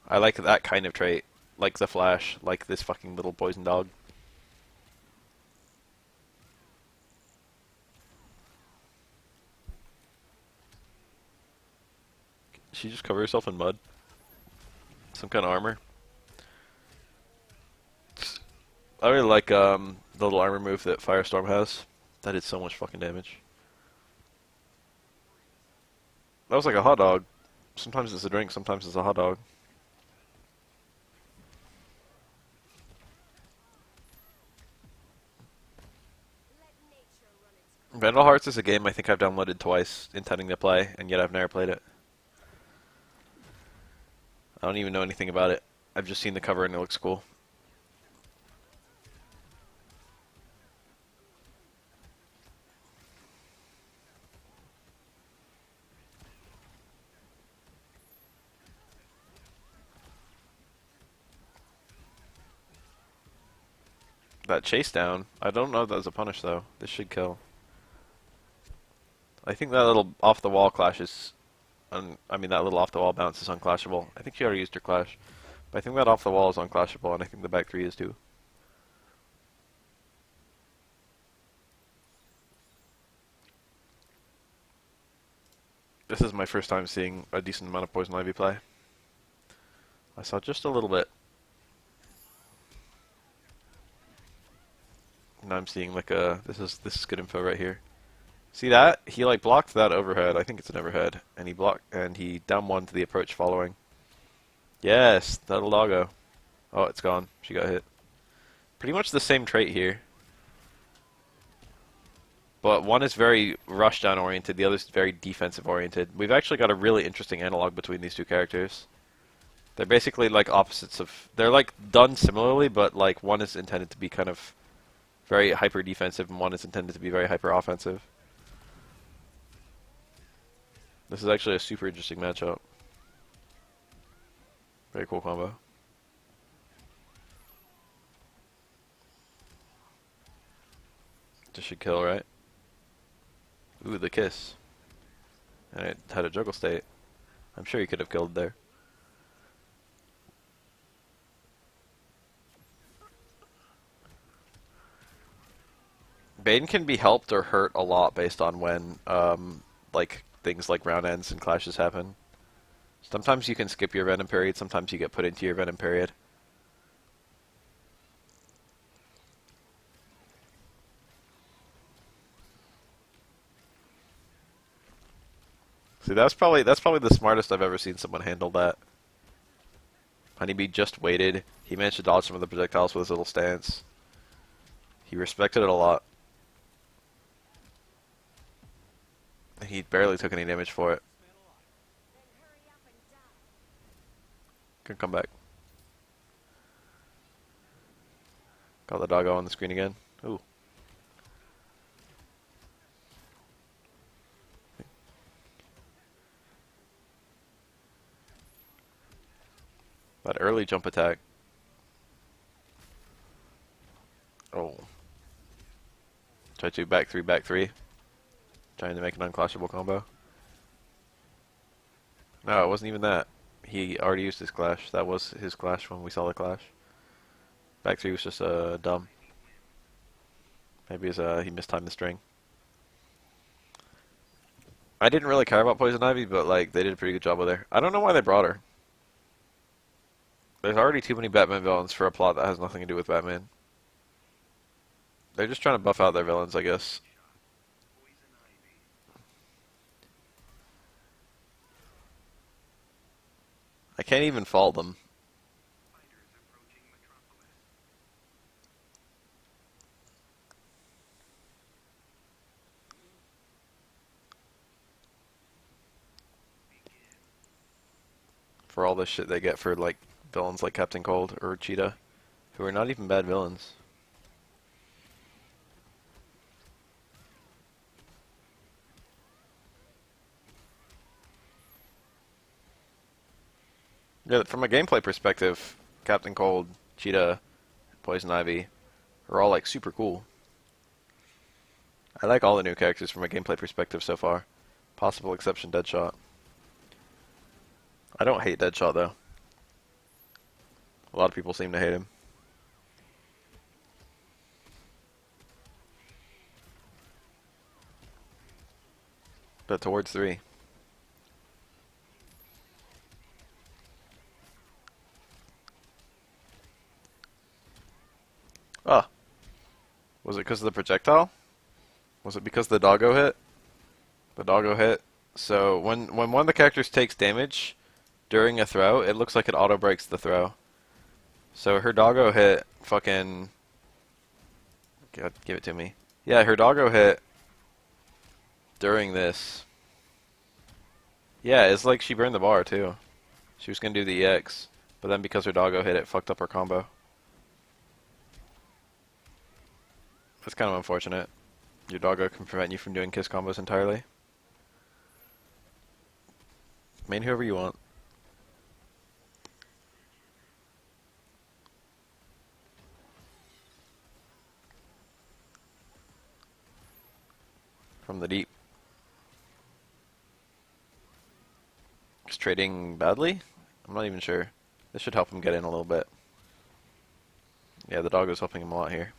I like that kind of trait, like the Flash, like this fucking little poison dog. She just cover herself in mud. Some kind of armor. I really like the little armor move that Firestorm has. That did so much fucking damage. That was like a hot dog. Sometimes it's a drink, sometimes it's a hot dog. Vandal Hearts is a game I think I've downloaded twice, intending to play, and yet I've never played it. I don't even know anything about it. I've just seen the cover and it looks cool. That chase down, I don't know if that was a punish though. This should kill. I think that little off the wall clash is, I mean that little off the wall bounce is unclashable. I think she already used her clash, but I think that off the wall is unclashable, and I think the back 3 is too. This is my first time seeing a decent amount of Poison Ivy play. I saw just a little bit. Now I'm seeing like a this is good info right here. See that? He like blocked that overhead. I think it's an overhead, and he down 1 to the approach following. Yes, that'll doggo. Oh, it's gone. She got hit. Pretty much the same trait here. But one is very rushdown oriented, the other is very defensive oriented. We've actually got a really interesting analog between these two characters. They're basically like opposites of... They're like done similarly, but like one is intended to be kind of very hyper defensive and one is intended to be very hyper offensive. This is actually a super interesting matchup. Very cool combo. This should kill, right? Ooh, the kiss. And it had a juggle state. I'm sure he could have killed there. Bane can be helped or hurt a lot based on when, like, things like round ends and clashes happen. Sometimes you can skip your Venom period, sometimes you get put into your Venom period. See, that's probably the smartest I've ever seen someone handle that. Honeybee just waited. He managed to dodge some of the projectiles with his little stance. He respected it a lot. He barely took any damage for it. Can come back. Got the doggo on the screen again. Ooh. That early jump attack. Oh. Try to back three. Trying to make an unclashable combo. No, it wasn't even that. He already used his clash. That was his clash when we saw the clash. Back three was just dumb. Maybe he mistimed the string. I didn't really care about Poison Ivy, but like they did a pretty good job with her. I don't know why they brought her. There's already too many Batman villains for a plot that has nothing to do with Batman. They're just trying to buff out their villains, I guess. I can't even fault them. For all the shit they get for like villains like Captain Cold or Cheetah, who are not even bad villains. Yeah, from a gameplay perspective, Captain Cold, Cheetah, Poison Ivy are all like super cool. I like all the new characters from a gameplay perspective so far. Possible exception Deadshot. I don't hate Deadshot though. A lot of people seem to hate him. But towards three. Ah, was it because of the projectile? Was it because the doggo hit? The doggo hit. So when one of the characters takes damage during a throw, it looks like it auto breaks the throw. So her doggo hit fucking. God, give it to me. Yeah, her doggo hit during this. Yeah, it's like she burned the bar too. She was gonna do the EX, but then because her doggo hit, it fucked up her combo. That's kind of unfortunate. Your doggo can prevent you from doing kiss combos entirely. Main whoever you want. From the deep. Is trading badly? I'm not even sure. This should help him get in a little bit. Yeah, the doggo's helping him a lot here.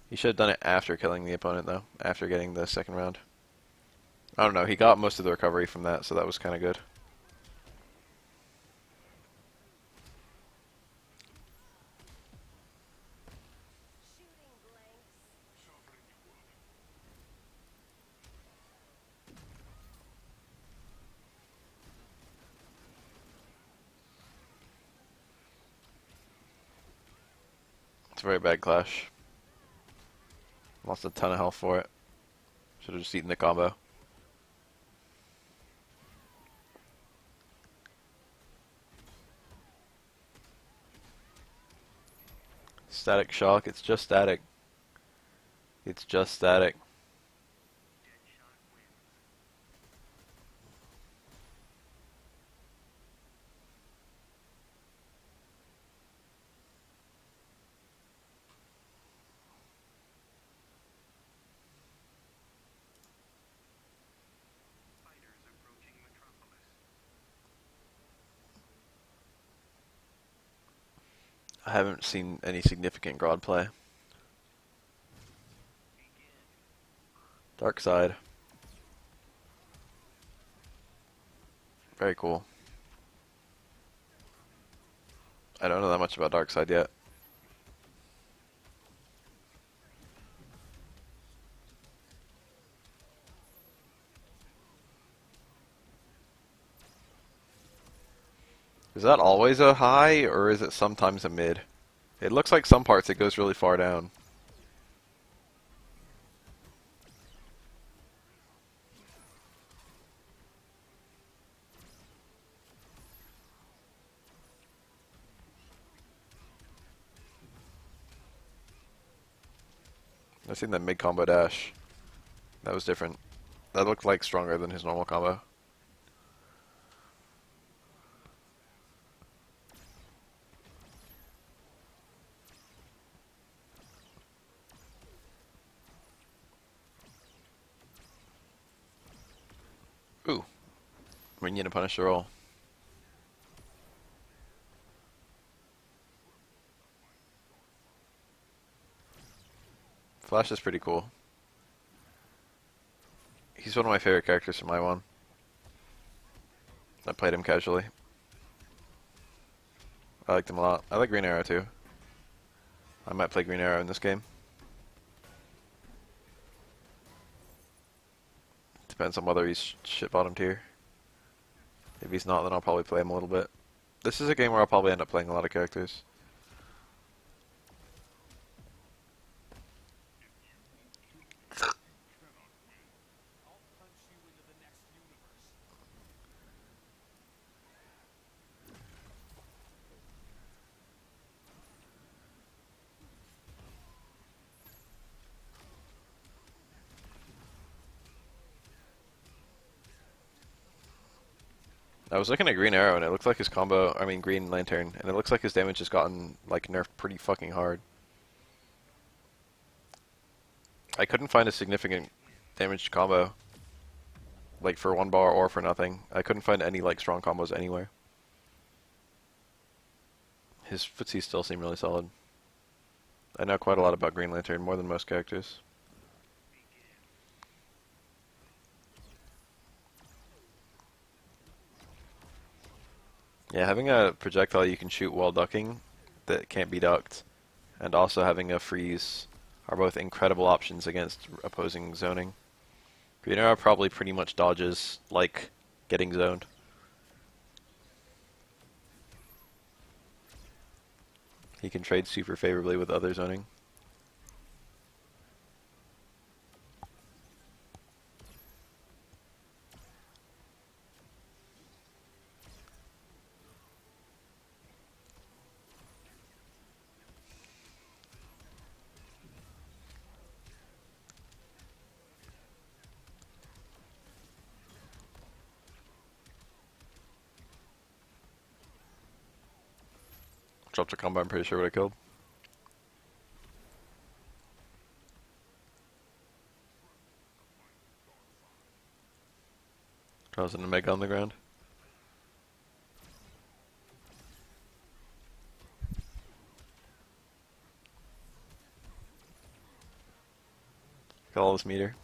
He should have done it after killing the opponent, though. After getting the second round. I don't know. He got most of the recovery from that, so that was kind of good. It's a very bad clash. Lost a ton of health for it. Should have just eaten the combo. Static shock. It's just static. It's just static. I haven't seen any significant Grodd play. Dark side. Very cool. I don't know that much about Dark side yet. Is that always a high, or is it sometimes a mid? It looks like some parts it goes really far down. I've seen that mid combo dash. That was different. That looked like stronger than his normal combo. We need to punish the roll. Flash is pretty cool. He's one of my favorite characters from my one. I played him casually. I liked him a lot. I like Green Arrow too. I might play Green Arrow in this game. Depends on whether he's shit bottom tier. If he's not, then I'll probably play him a little bit. This is a game where I'll probably end up playing a lot of characters. I'll punch you into the next universe. I was looking at Green Arrow and it looks like his combo, I mean Green Lantern, and it looks like his damage has gotten like nerfed pretty fucking hard. I couldn't find a significant damage combo, like for one bar or for nothing. I couldn't find any like strong combos anywhere. His footsies still seem really solid. I know quite a lot about Green Lantern, more than most characters. Yeah, having a projectile you can shoot while ducking that can't be ducked, and also having a freeze are both incredible options against opposing zoning. Green Arrow probably pretty much dodges like getting zoned. He can trade super favorably with other zoning. Dropped a combo I'm pretty sure would have killed. Draws an Omega on the ground. Got all this meter.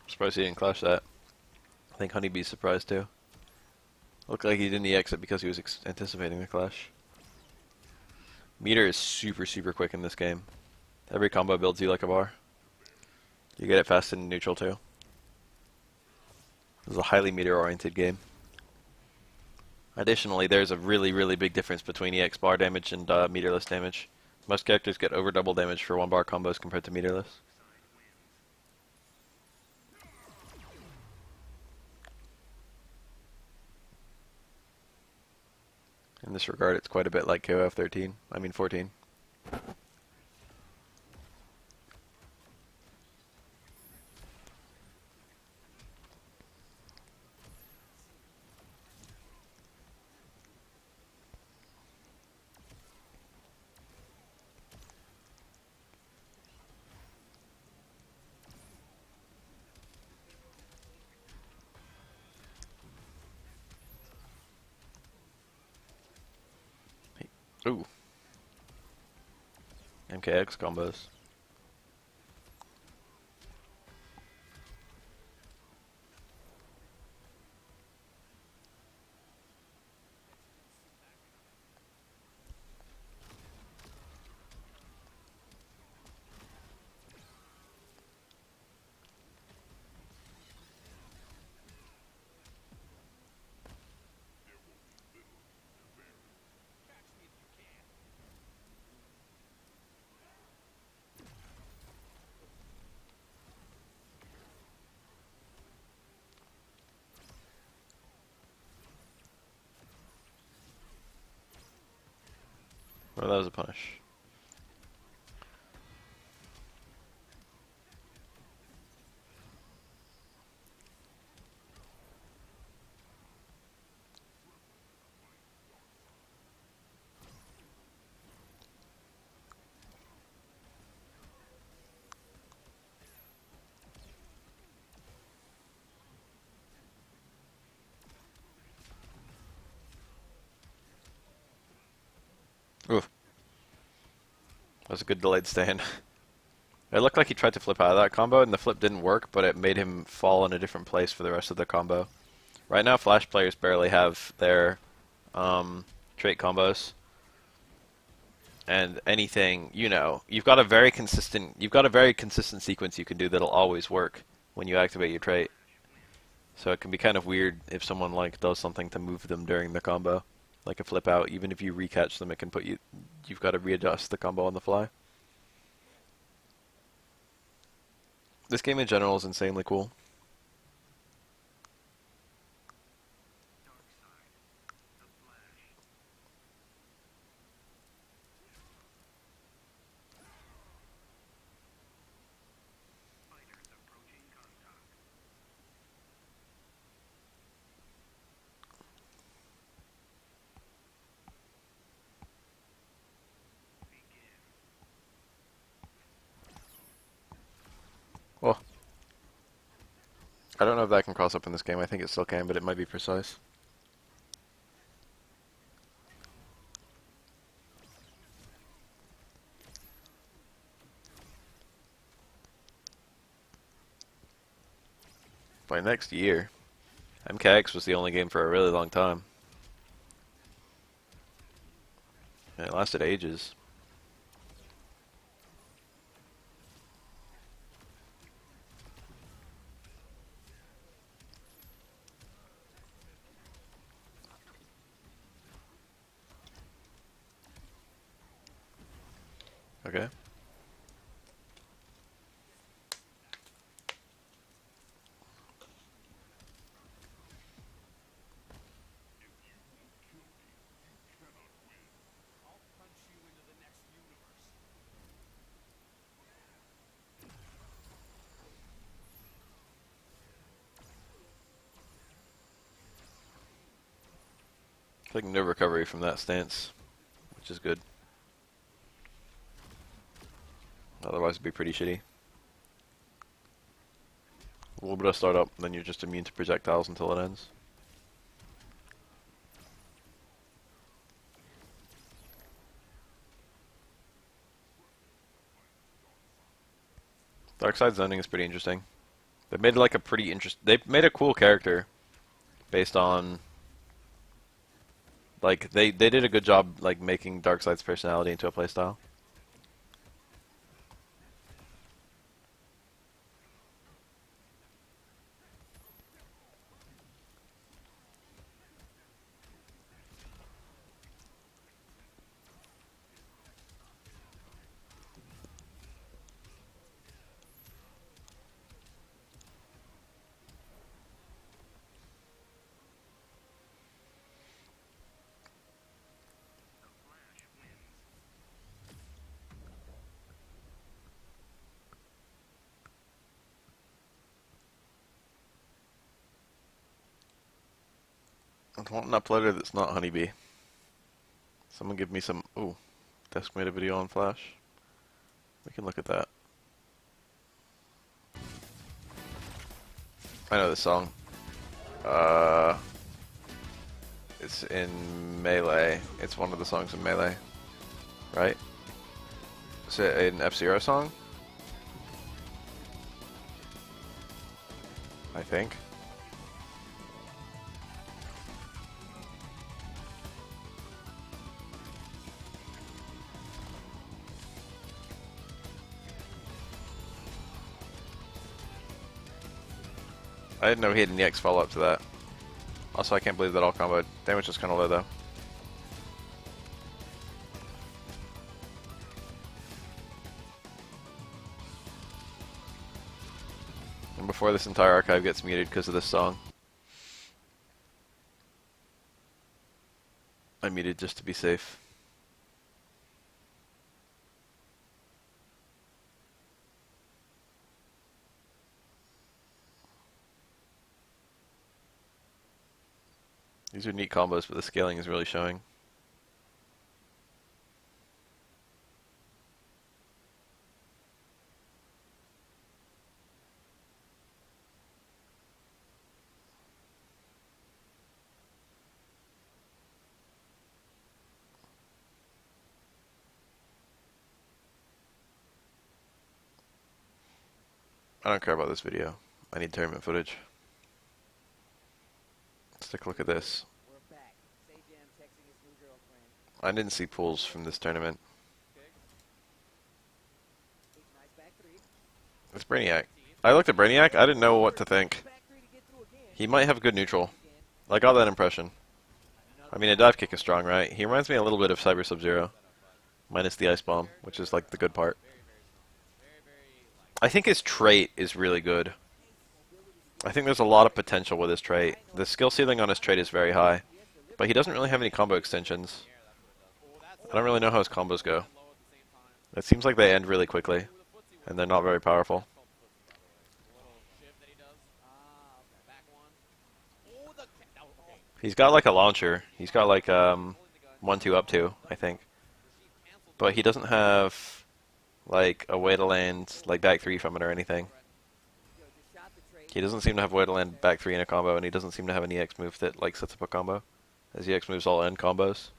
Surprised he didn't clash that. I think Honeybee's surprised too. Looked like he didn't EX it because he was anticipating the clash. Meter is super, super quick in this game. Every combo builds you like a bar. You get it fast in neutral too. This is a highly meter-oriented game. Additionally, there's a really, really big difference between EX bar damage and meterless damage. Most characters get over double damage for one bar combos compared to meterless. In this regard, it's quite a bit like KOF 13. I mean 14. Ooh. MKX combos. Well, that was a punish. was a good delayed stand. It looked like he tried to flip out of that combo, and the flip didn't work, but it made him fall in a different place for the rest of the combo. Right now, Flash players barely have their trait combos, and anything, you've got a very consistent sequence you can do that'll always work when you activate your trait. So it can be kind of weird if someone like does something to move them during the combo, like a flip out. Even if you recatch them, it can put you've got to readjust the combo on the fly. This game in general is insanely cool. Well, I don't know if that can cross up in this game. I think it still can, but it might be precise. By next year, MKX was the only game for a really long time. And it lasted ages. Okay. I'll punch you into the next universe. Taking no recovery from that stance, which is good. Otherwise, it'd be pretty shitty. A little bit of startup, then you're just immune to projectiles until it ends. Dark side zoning is pretty interesting. They made like a pretty They made a cool character based on like they did a good job like making Darkseid's personality into a playstyle. I want an uploader that's not Honeybee. Someone give me some. Ooh, Desk made a video on Flash. We can look at that. I know this song. Uh, it's in Melee. It's one of the songs in Melee, right? Is it an F-Zero song? I think. I didn't know he had an EX follow-up to that. Also, I can't believe that all combo damage is kind of low, though. And before this entire archive gets muted because of this song. I muted just to be safe. These are neat combos, but the scaling is really showing. I don't care about this video. I need tournament footage. Let's take a look at this. We're back. Say-Jam texting his new girlfriend. I didn't see pools from this tournament. Nice back three. It's Brainiac. I looked at Brainiac. I didn't know what to think. Back three to get through again. He might have good neutral. I got that impression. I mean, a dive kick is strong, right? He reminds me a little bit of Cyber Sub-Zero, minus the ice bomb, which is like the good part. I think his trait is really good. I think there's a lot of potential with his trait. The skill ceiling on his trait is very high, but he doesn't really have any combo extensions. I don't really know how his combos go. It seems like they end really quickly, and they're not very powerful. He's got like a launcher. He's got like 1-2 up 2, I think. But he doesn't have like a way to land like back 3 from it or anything. He doesn't seem to have a way to land back 3 in a combo, and he doesn't seem to have an EX move that like sets up a combo. His EX moves all end combos.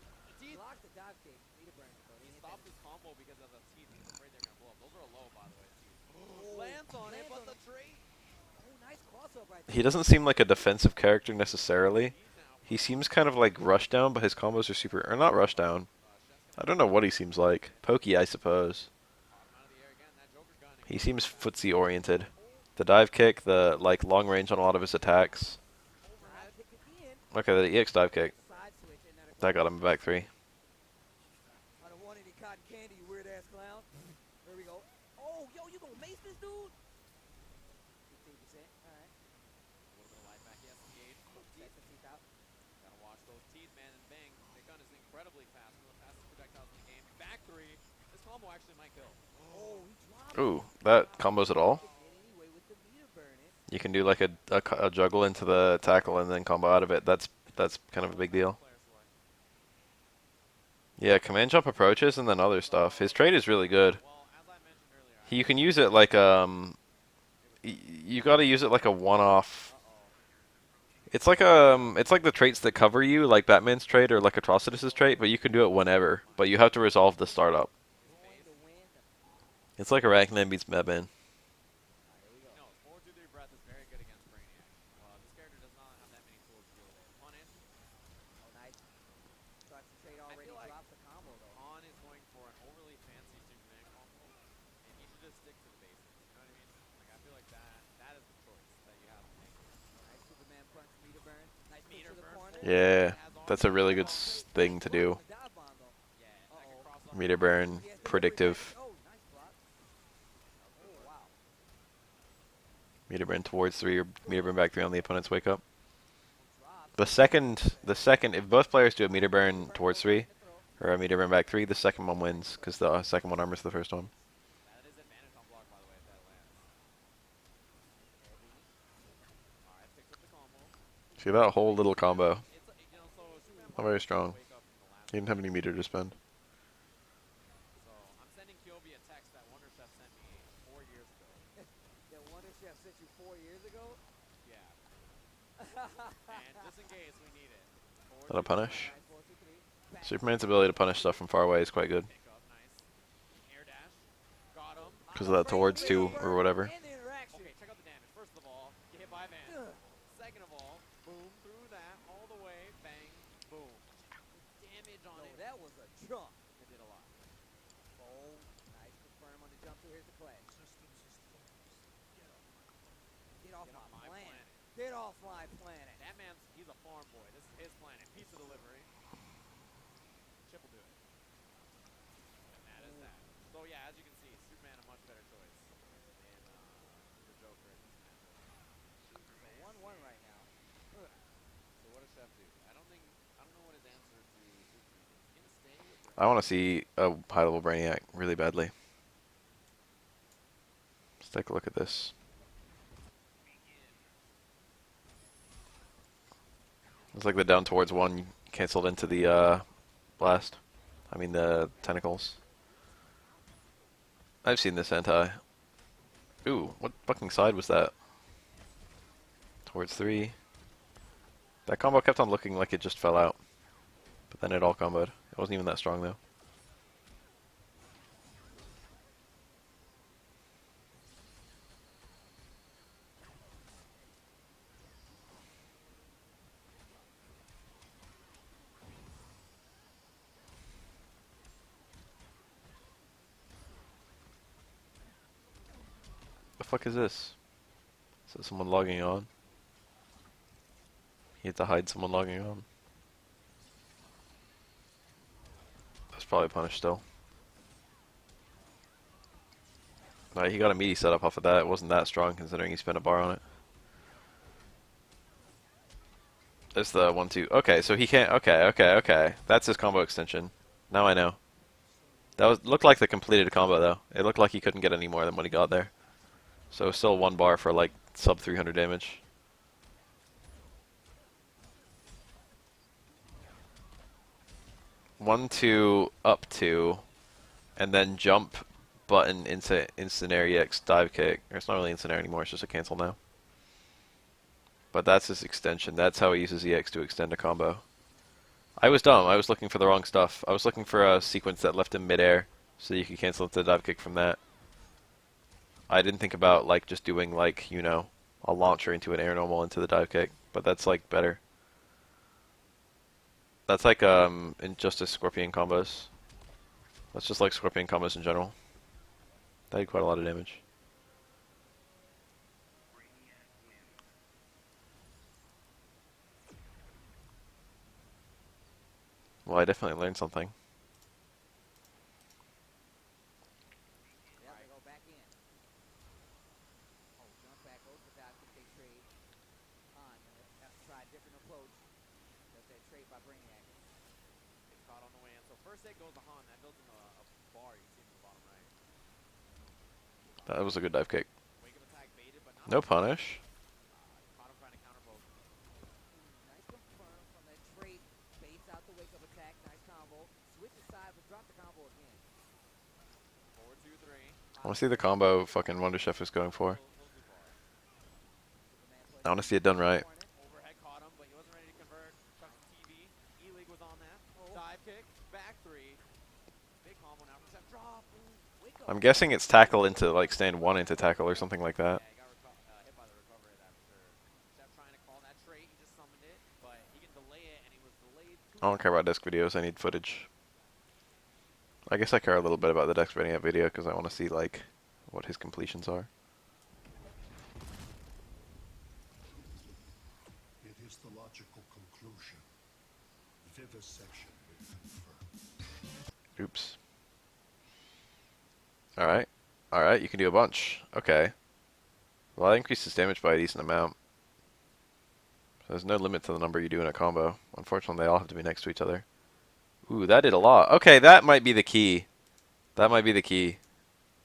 He doesn't seem like a defensive character necessarily. He seems kind of like rushdown, but his combos are super... Or not rushdown. I don't know what he seems like. Pokey, I suppose. He seems footsie oriented. The dive kick, the like long range on a lot of his attacks. Okay, the EX dive kick. That got him back 3. I don't want any cotton candy, you weird ass clown. There we go. Oh, yo, you gonna mace this dude? 15%. Alright. A little bit of life back, yes, engage. Check the teeth out. Gotta watch those teeth, man, and bang. Their gun is incredibly fast. One of the fastest projectiles in the game. Back 3. This combo actually might kill. Oh, he dropped. Ooh, that combos at all? Anyway, with the meter burning. You can do like a juggle into the tackle and then combo out of it. That's kind of a big deal. Yeah, command jump approaches and then other stuff. His trade is really good. You can use it like you got to use it like a one-off. It's like the traits that cover you, like Batman's trait or like Atrocitus's trait, but you can do it whenever. But you have to resolve the startup. It's like Arachnan beats Batman. Yeah, that's a really good thing to do. Meter burn, predictive. Meter burn towards 3 or meter burn back 3 on the opponent's wake up. The second, if both players do a meter burn towards 3 or a meter burn back 3, the second one wins because the second one armors the first one. See that whole little combo? Not very strong. He didn't have any meter to spend. Sent you 4 years ago? Yeah. And just in case we need it. Is that a punish? Superman's ability to punish stuff from far away is quite good. Because of that towards 2 or whatever. Okay, check out the damage. First of all, get hit by a van. Second of all, boom, through that, all the way, bang, boom. Damage on it. That was a chunk. It did a lot. Oh, nice confirm on the jump through. Here's the clash. Get off my planet. Get off my planet. That man's, he's a farm boy. This is his planet. Pizza delivery. Chip will do it. And that is that. So yeah, as you can see, Superman a much better choice than the Joker in this matchup. So 1-1 right now. So what does Chef do? I don't know what his answer to Superman is. He's gonna stay with I want to see a high level Brainiac really badly. Let's take a look at this. It's like the down towards 1 canceled into the blast. I mean the tentacles. I've seen this anti. Ooh, what fucking side was that? Towards 3. That combo kept on looking like it just fell out. But then it all comboed. It wasn't even that strong though. fuck is this? Is that someone logging on? He had to hide someone logging on. That's probably punished still. Alright, he got a meaty setup off of that. It wasn't that strong considering he spent a bar on it. It's the 1-2. Okay, so he can't. Okay. That's his combo extension. Now I know. That looked like the completed combo though. It looked like he couldn't get any more than what he got there. So still 1 bar for like sub 300 damage. 1-2 up 2, and then jump button into instant air EX dive kick. Or it's not really instant air anymore. It's just a cancel now. But that's his extension. That's how he uses EX to extend a combo. I was dumb. I was looking for the wrong stuff. I was looking for a sequence that left him midair, so you could cancel into the dive kick from that. I didn't think about like just doing like, you know, a launcher into an air normal into the dive kick, but that's like better. That's like Injustice Scorpion combos. That's just like Scorpion combos in general. That did quite a lot of damage. Well, I definitely learned something. Yeah, they go back in. Oh, jump back, goes for dive kick, they trade. Han have to try a different approach. Does that trade by Brainiac. Gets caught on the way in. So first hit goes to Han. That builds him a bar. You can see him in the bottom right. That was a good dive kick. Wake up attack baited, but not No punish. caught him trying to counter both. Nice confirm from that trade. Baits out the wake up attack. Nice combo. Switches sides, but drop the combo again. 4-2-3. I want to see the combo fucking Wonder Chef is going for. I want to see it done right. Overhead caught him, but he wasn't ready to convert. Chucks the TV. E-League was on that. Dive kick. Back 3. Big combo now from Chef. Drop. Wake up. I'm guessing it's tackle into like stand 1 into tackle or something like that. Yeah, he got hit by the recovery of that for sure. Chef trying to call that trait. He just summoned it, but he can delay it, and he was delayed too I don't care about desk videos. I need footage. I guess I care a little bit about the desk Brainiac video because I want to see like what his completions are. It is the logical conclusion. Vivisection will confirm. Oops. Alright. Alright, you can do a bunch. Okay. Well, that increases damage by a decent amount. So there's no limit to the number you do in a combo. Unfortunately, they all have to be next to each other. Ooh, that did a lot. Okay, that might be the key. That might be the key.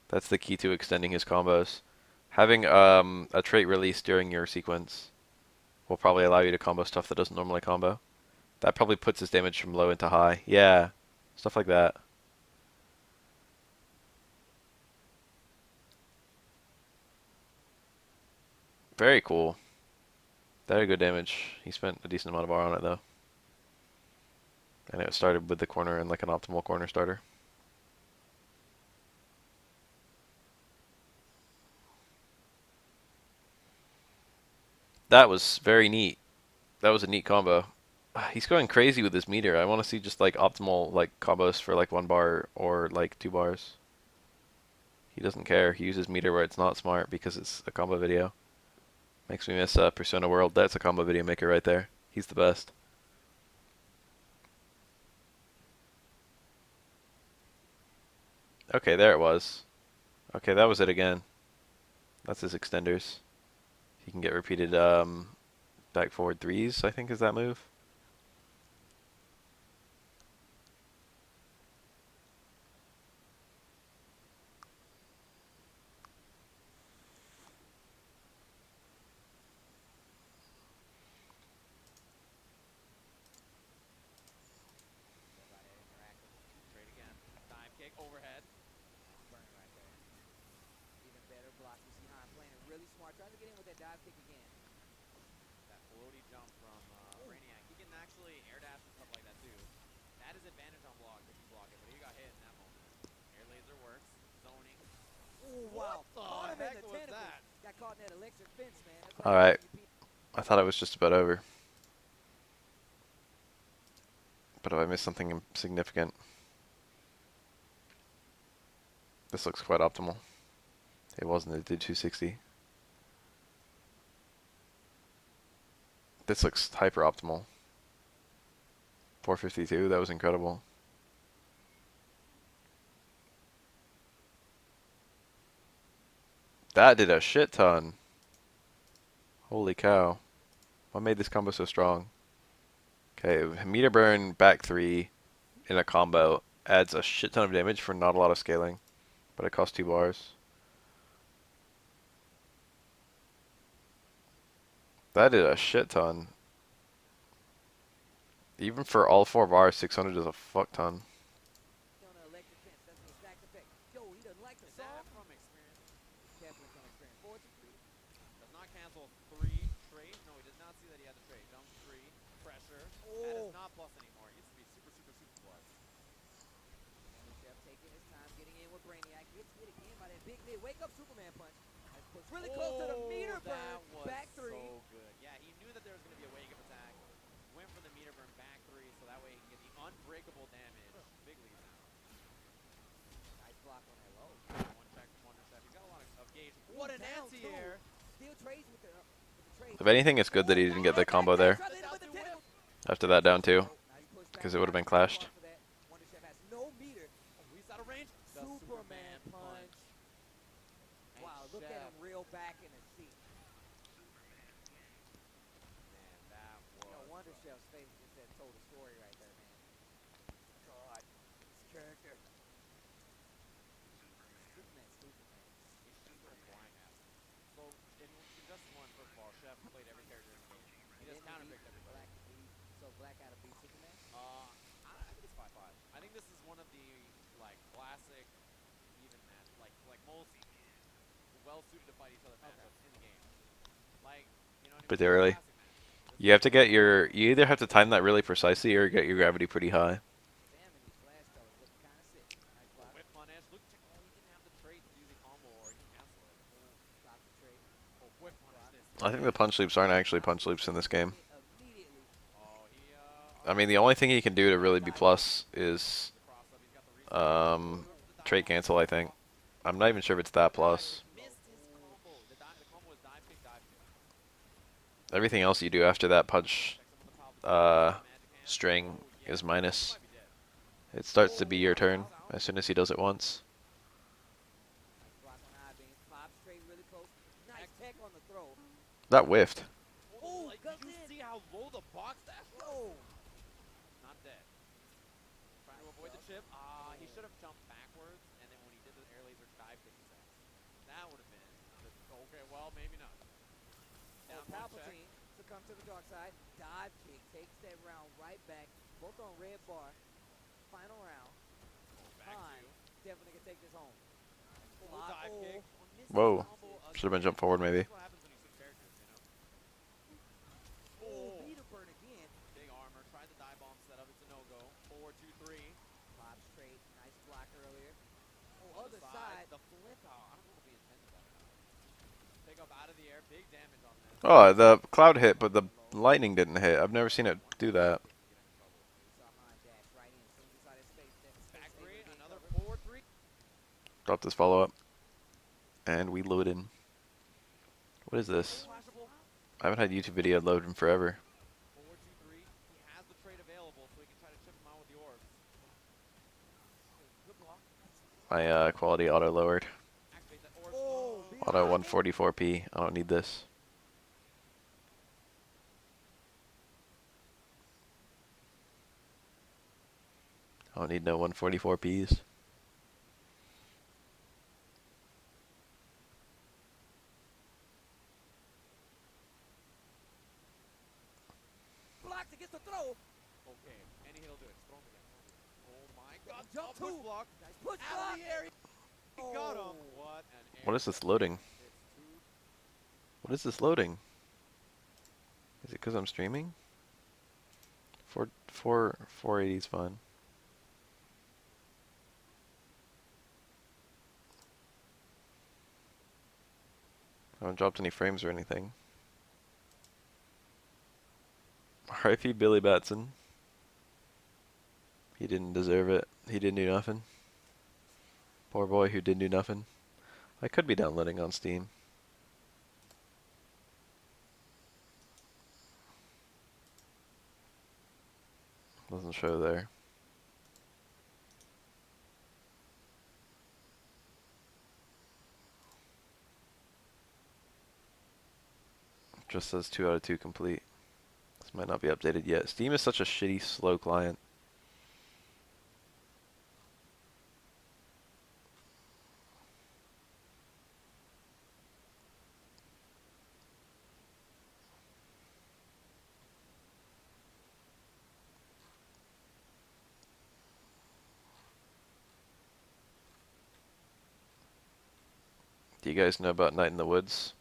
That's the key to extending his combos. Having a trait release during your sequence will probably allow you to combo stuff that doesn't normally combo. That probably puts his damage from low into high. Yeah, stuff like that. Very cool. That had good damage. He spent a decent amount of bar on it though. And it started with the corner and like an optimal corner starter. That was very neat. That was a neat combo. He's going crazy with this meter. I want to see just like optimal like combos for like 1 bar or like 2 bars. He doesn't care. He uses meter where it's not smart because it's a combo video. Makes me miss Persona World. That's a combo video maker right there. He's the best. Okay, there it was. Okay, that was it again. That's his extenders. He can get repeated back forward 3s, I think is that move. Trade again. Dive kick overhead. Burning right there. Even better block. You see Han playing it really smart. Tries to get in with that dive kick again. That floaty jump from Brainiac. He can actually air dash and stuff like that too. That is advantage on block if you block it, but he got hit in that moment. Air laser works. Zoning. Oh wow! What the heck was that? Got caught in that electric fence, man. Alright. I thought it was just about over. But if I missed something significant, this looks quite optimal. It wasn't. It did 260. This looks hyper optimal. 452. That was incredible. That did a shit ton. Holy cow. What made this combo so strong? Okay, meter burn, back 3 in a combo adds a shit ton of damage for not a lot of scaling, but it costs 2 bars. That did a shit ton. Even for all 4 bars, 600 is a fuck ton. On an electric fence, that's the stacked effect. Yo, he doesn't like the Is song. that from experience? Definitely from experience. 4-2-3. Does not cancel 3 trade. No, he did not see that he had the trade. Jump 3. Pressure. That is Oh. not plus anymore. It used to be super, super, super plus. Wonder Chef taking his time, getting in with Brainiac. Gets hit again by that big mid. Wake up Superman punch. That's pushed really close to the meter burn. That was Back 3. so good. Yeah, he knew that there was going to be a wake up attack. Went for the meter burn back 3, so that way he can get the unbreakable damage. Big lead now. Nice block on that low. One check from Wonder Chef. He's got a lot of gauge. What an Down anti-air. Still trades with the trade. If anything, it's good that he didn't get the combo there. After that down 2, because it would have been clashed. Wonder Chef has no meter. Oh, he's out of range. The Superman punch. And Wow, look at Chef. him reel back in his seat. Man, that was. No Wonder Chef's face just said told a story right there, man. God, his character. Superman's stupid, man. He's super blind ass. So in Injustice 1, first of all, Chef played every character in the game. He just Didn't counterpicked beat everybody. Black to beat, so Black had to beat Superman. I think it's 5-5. I think this is one of the like classic even match, like most well suited to fight each other matchups in the game. Like, you know what I mean? But they're early. Classic match. You have to get your. You either have to time that really precisely or get your gravity pretty high. Damn, and these flash colors looking kind of sick. Nice block. Whip punish. Look, check. Oh, he didn't have the trade to do the combo, or he can cancel it. Stop the trade. Oh, whip punish this. I think the punch loops aren't actually punch loops in this game. Immediately. Oh, he I mean, the only thing he can do to really be plus is the cross up. He's got the reset. trait cancel, I think. I'm not even sure if it's that plus. Missed his combo. The combo was dive kick, dive kick. Everything else you do after that punch Checks him on the top. Magic hand. string Oh, yeah. is He minus. might be dead. It starts to be your turn as soon as he does it once. Nice block on high beam. Pop straight really close. Nice tech on the throw. That whiffed. Oh, Like, did goes you in. see how low the box dash was? Oh. Not dead. Trying to avoid the chip. He should have jumped backwards, and then when he did the air laser dive kick his ass. That would have been okay. Well, maybe not. Down one check. Palpatine succumb to the dark side. Dive kick takes that round right back. Both on red bar. Final round. Back Fine. two. Definitely can take this home. Oh, Block. dive Oh. kick. Missed Whoa. his combo Should have been again. jump forward maybe. That's what happens when you switch characters, you know? Oh, meter burn again. Big armor. Tried the dive bomb setup. It's a no-go. 4-2-3. Pop straight. Nice block earlier. Oh, On other the side. The flip out. I don't know if he intended that or not. Pick up out of the air. Big damage on this. Oh, the cloud hit, but the lightning didn't hit. I've never seen it do that. We saw mine dash right in. As soon as he saw that space, that space Back saver three. being Another covered. 4-3. Drop this follow up. And we load in. What is this? Flashable. I haven't had YouTube video load in forever. 4-2-3. He has the trade available, so he can try to chip him out with the orbs. Good block. My quality auto lowered. Activate that orb. Oh, Auto 144p. I don't need this. I don't need no 144p's. blocked against the throw. Okay, any hit will do it. Just throw him again. Oh my god. Jump push two. block. Nice push Out block. of the air. He got him. Oh. What an air. What is this loading? It's two. What is this loading? Is it because I'm streaming? 480 is fine. I haven't dropped any frames or anything. R.I.P. Billy Batson. He didn't deserve it. He didn't do nothing. Poor boy who didn't do nothing. I could be downloading on Steam. Doesn't show there. Just says 2 out of 2 complete. This might not be updated yet. Steam is such a shitty, slow client. Do you guys know about Night in the Woods?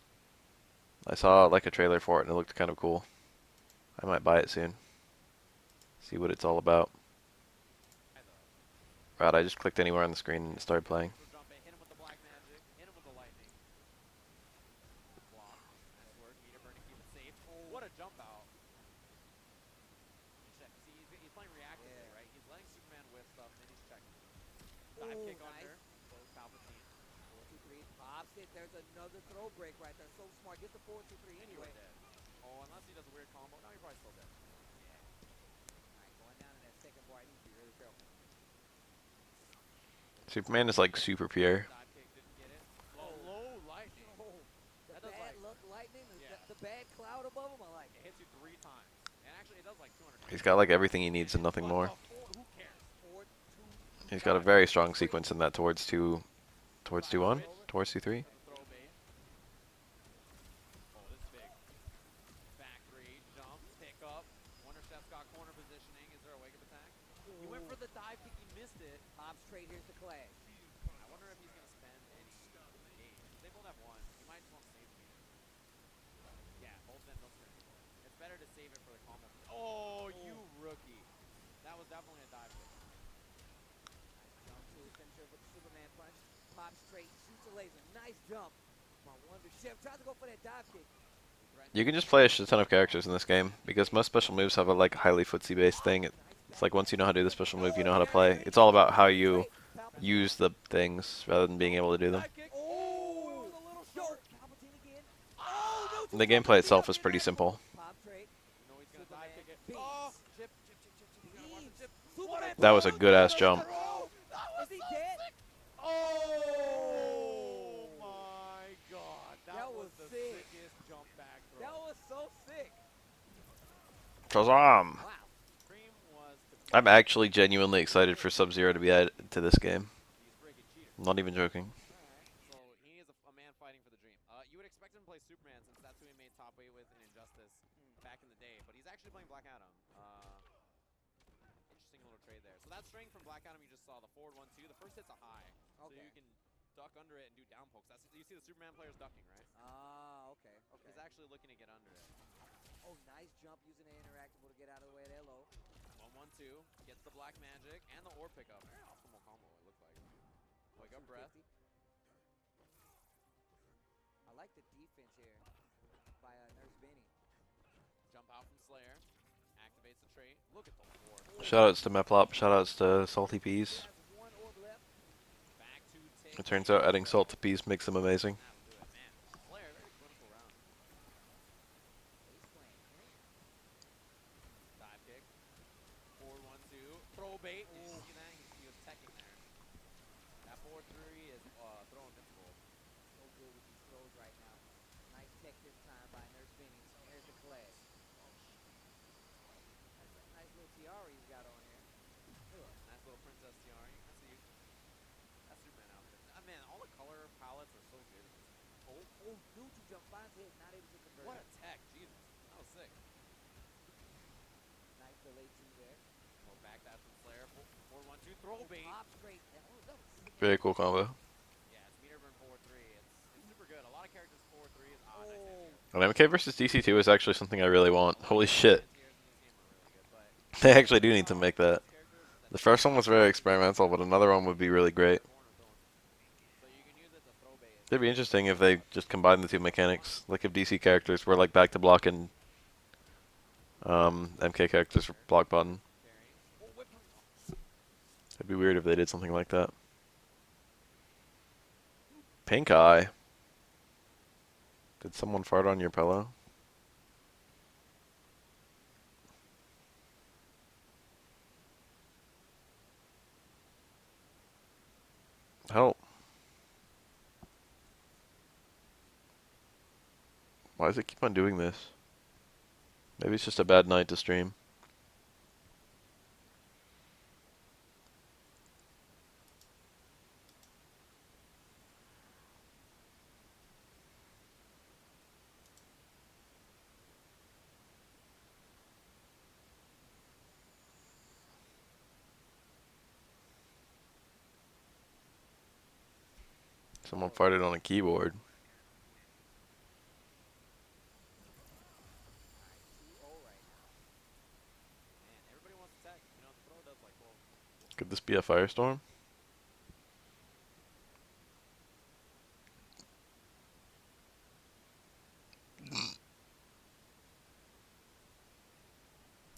I saw like a trailer for it and it looked kind of cool. I might buy it soon. See what it's all about. Right, I just clicked anywhere on the screen and it started playing. So jump it, hit him with the black magic, hit him with the lightning. Block. Nice work. Meter burn to keep it safe. Oh, what a jump out. Check. See, he's playing reactively, right? He's letting Superman whiff stuff, and then he's checking. Dive kick Nice. under. Close Palpatine. 4-2-3. Pops it. There's another throw break right there. So smart. Get the 4-2-3 And you anyway. were dead. Oh, unless he does a weird combo. No, you're probably still dead. Alright, going down in that second bar. I need to be really careful. Superman is like super pure. Dive kick didn't get it. Low lightning. Oh, the That does bad like- luck lightning, Yeah. the bad cloud above him. I like It it. hits you 3 times. And actually, it does like 200. He's got like everything he needs and nothing What more. the who cares? 4-2. He's got a very strong sequence in that towards 2-1, towards 2-3. That's a throw bait. Oh, this is big. Back 3, jump, pick up. Wonder if Steph's got corner positioning. Is there a wake-up attack? He went for the dive kick, he missed it. Pops straight. Here's the clash. I wonder if he's going to spend any gauge. They both have 1. He might just want to save the meter. Yeah, both of them don't spend anymore. It's better to save it for the combo. Oh, you rookie. That was definitely a dive kick. Nice jump to finisher with the Superman punch. Pops straight. Shoots a laser. Nice jump. My Wonder Chef tries to go for that dive kick. You can just play a shit ton of characters in this game because most special moves have a like highly footsie based thing. It's like once you know how to do the special move, you know how to play. It's all about how you use the things rather than being able to do them. Dive kick. Oh, it was a little short. Palpatine again. Oh, no. The gameplay itself is pretty simple. Pop straight. You know he's going to dive kick it. Beams. Oh, chip. He's going to watch the chip. Superman That was a punch. good ass jump. Is he dead? Oh my god. That was was the sick. sickest jump back throw. That was so sick. Shazam! Wow. Cream was to I'm actually genuinely excited for Sub-Zero to be added to this game. these friggin' cheaters. I'm not even joking. So he is a man fighting for the dream. You would expect him to play Superman since that's who he made top weight with in Injustice back in the day, but he's actually playing Black Adam. Interesting little trade there. So that string from Black Adam you just saw, the forward 1-2, the first hit's a high, so Okay. you can duck under it and do down pokes. That's you see the Superman players ducking, right? Ah, okay. He's actually looking to get under it. Oh, nice jump using the interactable to get out of the way of that low. 1-1-2 gets the black magic and the orb pickup. Very optimal combo. It looked like. Wake up breath. 250. I like the defense here by Nurse Benny. Jump out from Slayer. Activates the trait. Look at the four. Shoutouts to Meplop, shoutouts to Salty Peas. Has one orb left. Back to take. It turns out adding salt to peas makes them amazing. That'll do it, man. Slayer, very clinical round. Ace playing. Dive kick. Forward 1-2. Throw bait. Did you see that? He was teching there. That 4-3 is throw invincible. So good with these throws right now. Nice tech this time by Nurse Benny. There's the clash. That's a nice little tiara he's got on here. Nice little princess tiara. You can see that's Superman outfit. Man, all the color palettes are so good. Oh, dude, to jump finds hit, not able to convert. What a it. tech. Jesus. That was sick. Nice delay two there. Well, back that from Slayer. Forward 1-2. Throw bait. Pop straight. That was sick. Very cool combo. Yeah, it's meter burn 4-3. It's super good. A lot of characters 4-3 is nice Oh. And MK versus DC2 is actually something I really want. Holy shit. But They actually do need to make that. The first one was very experimental, but another one would be really great. so you can use it to throw bait. It'd be interesting if they just combined the two mechanics. Like if DC characters were like back to block and MK characters were block button. Carrying. Oh, whip. It'd be weird if they did something like that. Pink eye. Did someone fart on your pillow? Help. Why does it keep on doing this? Maybe it's just a bad night to stream. Someone farted on a keyboard. Alright, 2-0 right now. Man, everybody wants to tag. You know, the throw does like, well, Could this be a firestorm?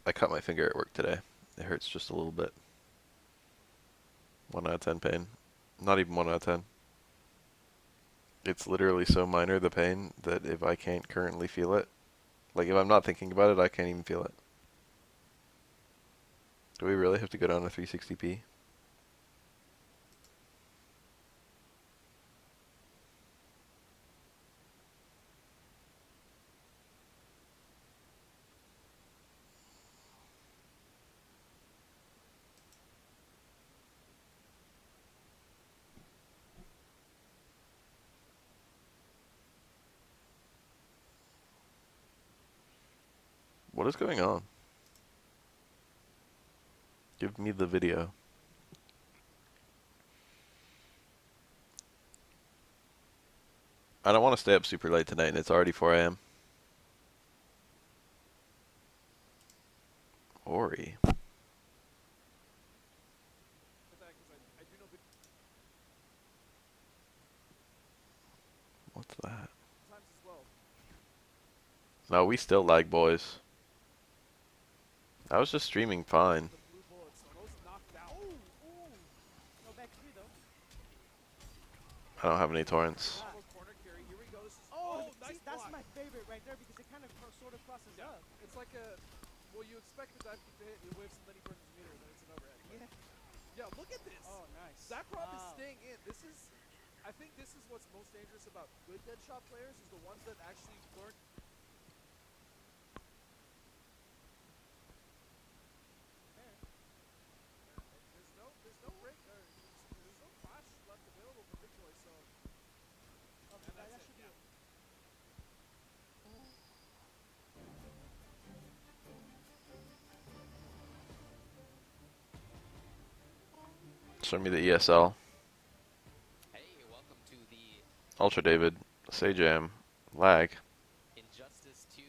I cut my finger at work today. It hurts just a little bit. 1 out of 10 pain. Not even 1 out of 10. It's literally so minor, the pain, that if I can't currently feel it, like if I'm not thinking about it, I can't even feel it. Do we really have to go down to 360p? What is going on? Give me the video. I don't want to stay up super late tonight, and it's already 4 a.m. Ori. With that, 'cause I do know What's that? times as well. No, we still lag, boys. I was just streaming fine. The blue bullets, so those knocked out. Ooh, ooh. No back three though. I don't have any torrents. Almost corner carry. Here we go. This is See, nice that's block. my favorite right there because it kind of sort of crosses Yeah, up. it's like a. Well, you expect the dive kick to hit, he whiffs, and then he burns his meter, and then it's an overhead. But yeah, look at this. Oh, nice. That prop is Wow. staying in. This is, I think this is what's most dangerous about good Deadshot players is the ones that actually learn. There's no break, or there's no flash left available for Big Boy, so. Okay, And that that's should it, be yeah. it. Show me the ESL. hey, welcome to the Ultra David. Say jam. Lag. Injustice 2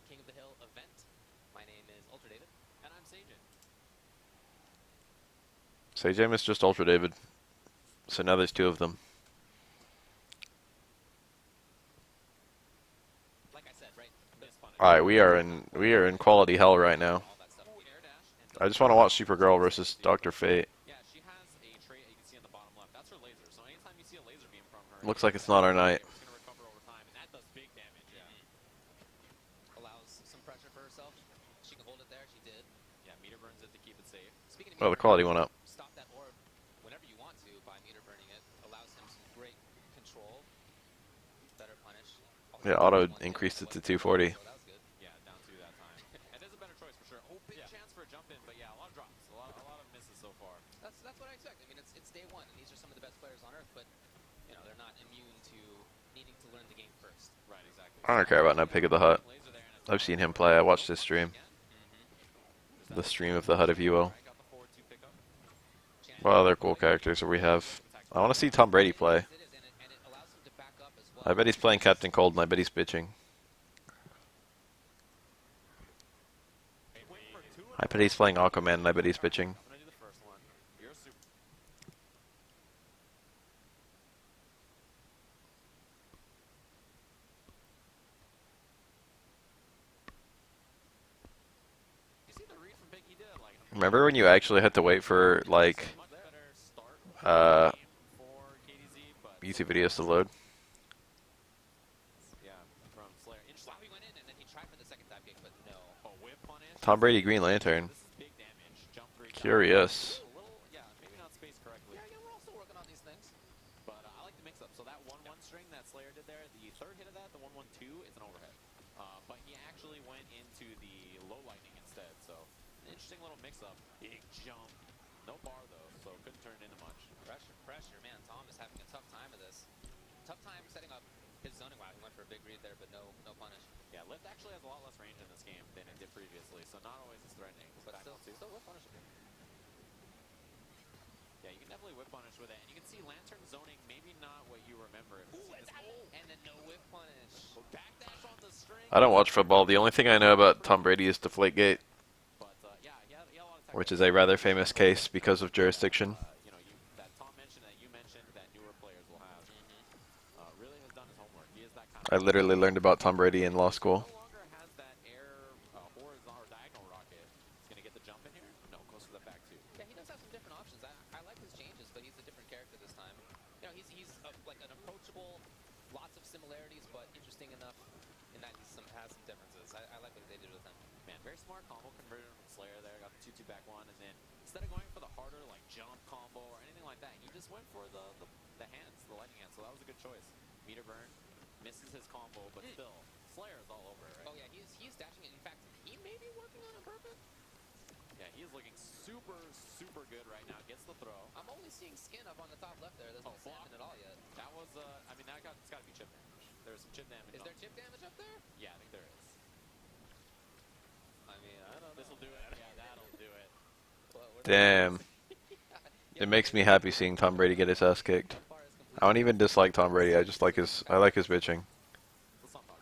King of the Hill event. My name is Ultra David, and I'm Sajin. Say jam is just Ultra David. So now there's 2 of them. Like I said, right? Alright, we are in quality hell right now. All that stuff. Air dash and I just want to watch Supergirl versus Dr. Fate. yeah, she has a trait that you can see on the bottom left. That's her laser. So anytime you see a laser beam from her, Looks like it's not our night. it's gonna recover over time, and that does big damage. Yeah. Allows some pressure for herself. She can hold it there. She did. Yeah, meter burns it to keep it safe. Speaking of Oh, the quality went up. stop that orb whenever you want to by meter burning it. Allows him some great control. Better punish. Yeah, auto increased it to 240. So that was good. Yeah, down 2 that time. It is a better choice for sure. Oh, big chance for a jump in, but yeah, a lot of drops, a lot of misses so far. That's what I expect. I mean, it's day 1, and these are some of the best players on earth, but you know they're not immune to needing to learn the game first. Right, exactly. I don't care about no Pig of the Hut. Laser there, and I've seen him play. I watched his stream. Mm-hmm. The stream of the Hut, if you will. Got the forward 2 pickup. What other cool characters do we have? I want to see Tom Brady play. It is, and it allows him to back up as well. I bet he's playing Captain Cold, and I bet he's bitching. I bet he's playing Aquaman, and I bet he's bitching. I'm gonna do the first one. You're a super. You see the read from Big? He did it like. Remember when you actually had to wait for, like, Much better start for KDZ, but YouTube videos to load. Yeah, from Slayer. Interesting. Wow, he went in and then he tried for the second dive kick, but no. Oh, whip punish. Tom Brady Green Lantern. This is big damage. Jump 3. Curious. A little, yeah, maybe not spaced correctly. Yeah, we're also working on these things. But I like the mix-up. So that 1-1 string that Slayer did there, the third hit of that, the 1-1-2, is an overhead. But he actually went into the low lightning instead. So an interesting little mix-up. Big jump. No bar, though, so couldn't turn it into much. Pressure, man. Tom is having a tough time of this. Tough time setting up his zoning. Wow, he went for a big read there, but no punish. Yeah, Lift actually has a lot less range in this game than it did previously, so not always as threatening. But still whip punish. Yeah, you can definitely whip punish with it, and you can see Lantern zoning maybe not what you remember. And then no whip punish. Backdash on the string. I don't watch football. The only thing I know about Tom Brady is Deflategate, But yeah, he had a lot of which is a rather famous case because of jurisdiction. you know, that Tom mentioned, that you mentioned, that newer players will have. Really has done his homework. He is that kind I of. literally learned about Tom Brady in law school. No longer has that air horizontal or diagonal rocket. He's gonna get the jump in here. No, goes for the back two. Yeah, he does have some different options. I like his changes, but he's a different character this time. You know, he's like an approachable, lots of similarities, but interesting enough in that he has some differences. I like what they did with him. Man, very smart combo conversion from Slayer there. Got the 2-2 back one, and then instead of going for the harder like jump combo or anything like that, he just went for the hands, the lightning hands. So that was a good choice. Meter burn, misses his combo, but still, Slayer is all over it, right? Oh yeah, he's dashing it. In fact, he may be working on it perfect. Yeah, he is looking super good right now. Gets the throw. I'm only seeing skin up on the top left there. There's no Block. salmon at all yet. That was, I mean, it's got to be chip damage. There's some chip damage. Is there chip damage up there? Yeah, I think there is. I mean, I don't know. This will do it. Yeah, that'll do it. Damn. It makes me happy seeing Tom Brady get his ass kicked. I don't even dislike Tom Brady. I just like I like his bitching.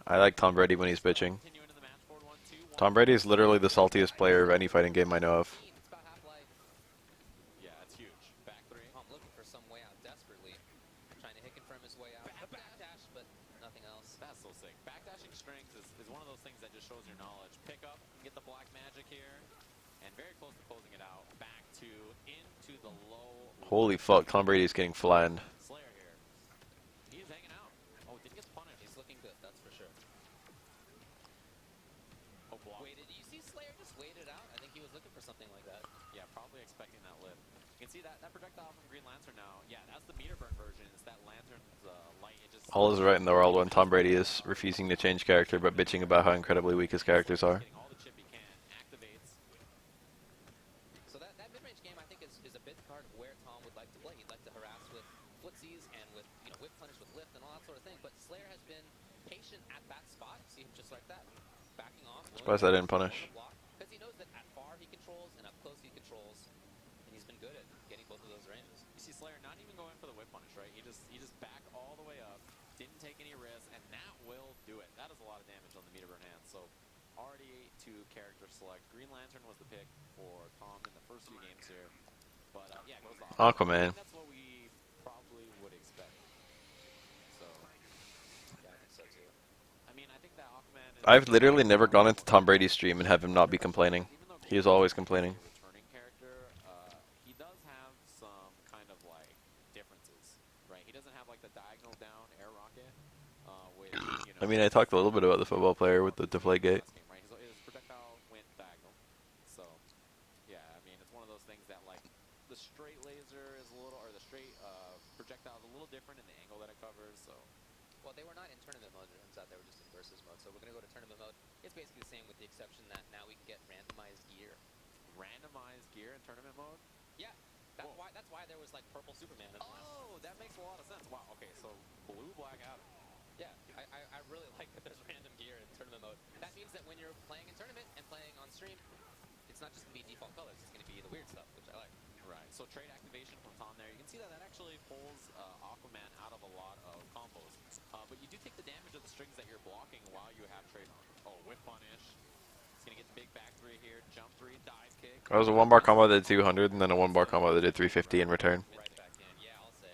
I like Tom Brady when he's bitching. Continue into the match, 4-1-2. Tom Brady is literally the saltiest player of any fighting game I know of. It's about half-life. Yeah, it's huge. Back three. I'm looking for some way out desperately. Trying to hit confirm his way out. Backdash, but nothing else. That's so sick. Backdashing strings is one of those things that just shows your knowledge. Pick up, get the black magic here, and very close to closing it out. Back two, into the low. Holy fuck, Tom Brady's getting flattened. Slayer here. He's hanging out. Oh, didn't get punished. He's looking good, that's for sure. Oh, block. Waited. You see Slayer just waited out? I think he was looking for something like that. Yeah, probably expecting that lift. You can see that projectile from Green Lantern now. Yeah, that's the meter burn version. It's that lantern's light. It just All is right in the world when Tom Brady is refusing to change character but bitching about how incredibly weak his characters are. getting all the chip he can. Activates. So that mid-range game, I think, is a bit the card where Tom would like to play. He'd like to harass with footsies and with whip punish with lift and all that sort of thing. But Slayer has been patient at that spot. You see him just like that, backing off. Surprised I didn't punish. Because he knows that at far he controls and up close he controls, and he's been good at getting both of those ranges. You see Slayer not even going for the whip punish, right? He just backed all the way up, didn't take any risks, and that will do it. That is a lot of damage on the meter burn hand. So already to character select. Green Lantern was the pick for Tom in the first few games here. But yeah, it goes off. Aquaman. That's what we probably would expect. So Yeah, I think so too. I mean, I think that Aquaman is I've literally never gone into Tom Brady's stream and have him not be complaining. even though He is always complaining. returning character, he does have some kind of like differences, right? He doesn't have like the diagonal down air rocket, which I mean, I talked a little bit about the football player with the Deflategate. last game, right? His projectile went diagonal, so yeah, I mean it's one of those things that like the straight laser is a little, or the straight projectile is a little different in the angle that it covers, so. Well, they were not in tournament mode, it turns out they were just in versus mode. So we're going to go to tournament mode. It's basically the same with the exception that now we can get randomized gear. Randomized gear in tournament mode? Yeah, that's why there was like purple Superman. Oh, that makes a lot of sense. Wow, okay, so blue, black, Adam. Yeah, I really like that there's random gear in tournament mode. That means that when you're playing in tournament and playing on stream, it's not just going to be default colors, it's going to be the weird stuff, which I like. Right, so trade activation from Tom there. You can see that actually pulls Aquaman out of a lot of combos. But you do take the damage of the strings that you're blocking while you have trade on. Oh, whip punish. He's going to get the big back three here. Jump three, dive kick. That was a one-bar combo that did 200 and then a one-bar combo that did 350 in return. Right back in, yeah, I'll say.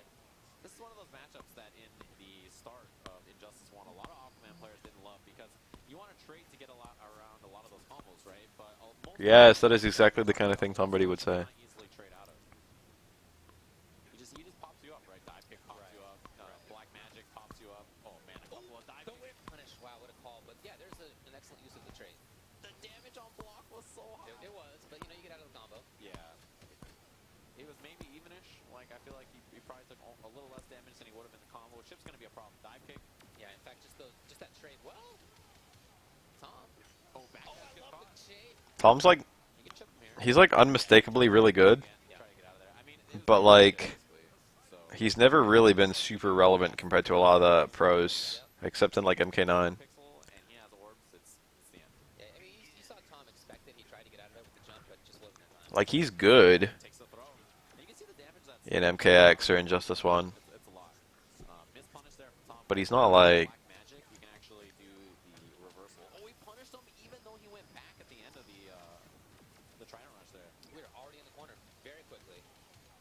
This is one of those matchups that in the start of Injustice 1, a lot of Aquaman players didn't love because you want to trade to get a lot around a lot of those combos, right? But most Yes, that is exactly the kind of thing Tom Brady would say. easily trade out of. He just pops you up, right? Dive kick pops you up. Like, I feel like he probably took a little less damage than he would have in the combo. Chip's going to be a problem. Dive kick. Yeah, in fact, just that trade. Well, Tom. Oh, back Oh, dash I gets love the caught. shade. Tom's like, You can chip him here. he's like unmistakably really good, Yeah. Try to get out of there. I mean, it was but pretty much like, basically. So, he's never really been super relevant compared to a lot of the pros, except in like MK9. pixel, and he has orbs. It's the end. Yeah, I mean, you saw Tom expect it. He tried to get out of it with the jump, but just wasn't in time. Like, he's good Takes the throw. And you can see the damage that's in MKX or Injustice 1, it's a lot. Missed punish there from Tom. but he's not like, Black magic, you can actually do the reversal. Oh, he punished him even though he went back at the end of the trident rush there. We were already in the corner very quickly,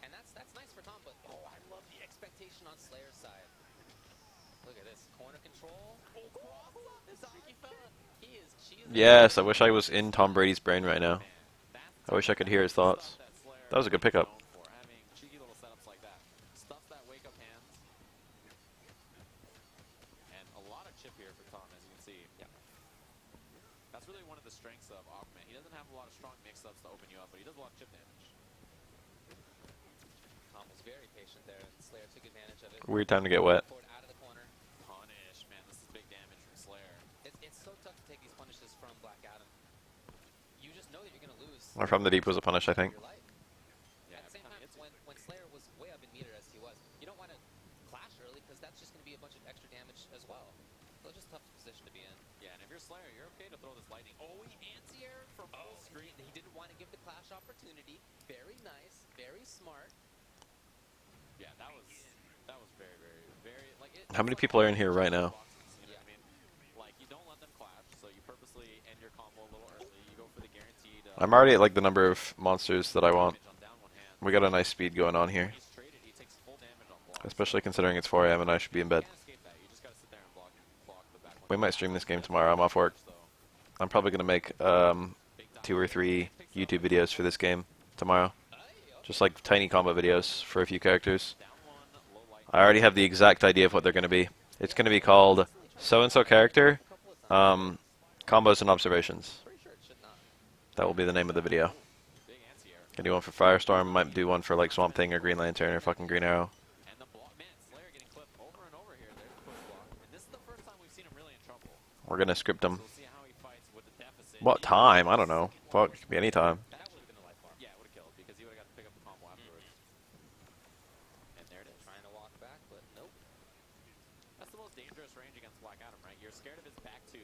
and that's nice for Tom. But oh, I love the expectation on Slayer's side. Look at this corner control. Oh, cross up this hockey fella. He is cheesing. yes, I wish I was in Tom Brady's brain right now. That's I wish I could hear his thoughts. Slayer That was a good is pickup. known for having cheeky little setups like that. Stuffs that wake up hands. And a lot of chip here for Tom, as you can see. Yeah. That's really one of the strengths of Aquaman. He doesn't have a lot of strong mix-ups to open you up, but he does a lot of chip damage. Tom was very patient there, and Slayer took advantage of it. Weird time to get wet. Forward out of the corner. Punish, man, this is big damage from Slayer. It's so tough to take these punishes from Black Adam. You just know that you're going to lose Or from the deep was a punish, I think. your life. Yeah, At the same every time, hits you. when Slayer was way up in meter as he was, you don't want to clash early because that's just going to be a bunch of extra damage as well. So it's just a tough position to be in. Yeah, and if you're Slayer, you're okay to throw this lightning. Oh, he anti-aired from full screen. He didn't want to give the clash opportunity. Very nice, very smart. Yeah, that was very, very, very like. How many people are in here right now? You know what I mean? Like you don't let them clash, so you purposely end your combo a little early. You go for the guaranteed. I'm already at like the number of monsters that I want. damage on down one hand. We got a nice speed going on here, He's traded. He takes full damage on blocks. especially considering it's 4 a.m. and I should be in bed. You can't escape that. You just gotta sit there and block the back one. We might stream this game tomorrow. I'm off work. So, I'm probably gonna make big dive 2 or 3 picks up. YouTube videos for this game tomorrow. Hey, Just like tiny combo videos for a few characters. Down one, low light. I already have the exact idea of what they're gonna be. It's gonna be called so-and-so character, combos and observations. pretty sure it should not. That will be the name of the video. Big anti-air. Can do one for Firestorm, might do one for like Swamp Thing or Green Lantern or fucking Green Arrow. And the block, man, Slayer getting clipped over and over here. There's the push block. And this is the first time we've seen him really in trouble. We're gonna script So them. we'll see how he fights with the deficit. What time? I don't know. Fuck, it could be any time. That would have been a life farm. Yeah, it would have killed because he would have got to pick up the combo afterwards. And there it is. Trying to walk back, but nope. That's the most dangerous range against Black Adam, right? You're scared of his back two.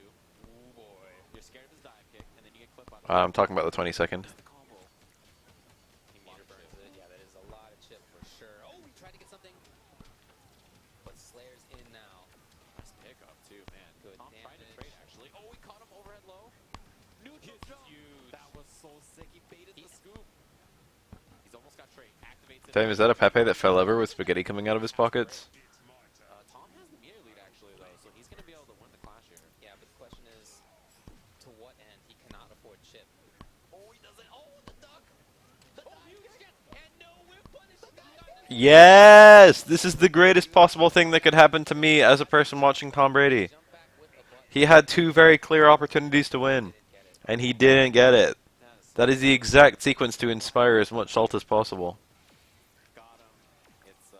Ooh boy. You're scared of his dive kick, and then you get clipped by the I'm talking about the 22nd. the combo. He meter burns it. Yeah, that is a lot of chip for sure. Oh, he tried to get something. But Slayer's in now. Nice pickup too, man. Good Tom tried to damage. trade actually. Oh, he caught him overhead low. Neutral jump. That was so sick. He baited the scoop. He's almost got trade. Activates it. Damn, is that a Pepe that fell over with spaghetti coming out of his pockets? Tom has the meter lead actually though, so he's gonna be able to win the clash here. Yeah, but the question is, to what end? He cannot afford chip. Oh, he does it. Oh, the duck. The huge kick. And no whip punish. The guy Yes! This is the greatest possible thing that could happen to me as a person watching Tom Brady. Jump back with a button. He had 2 very clear opportunities to win, Didn't get it. and he didn't get it. That is That is the exact sequence to inspire as much salt as possible. got him. It's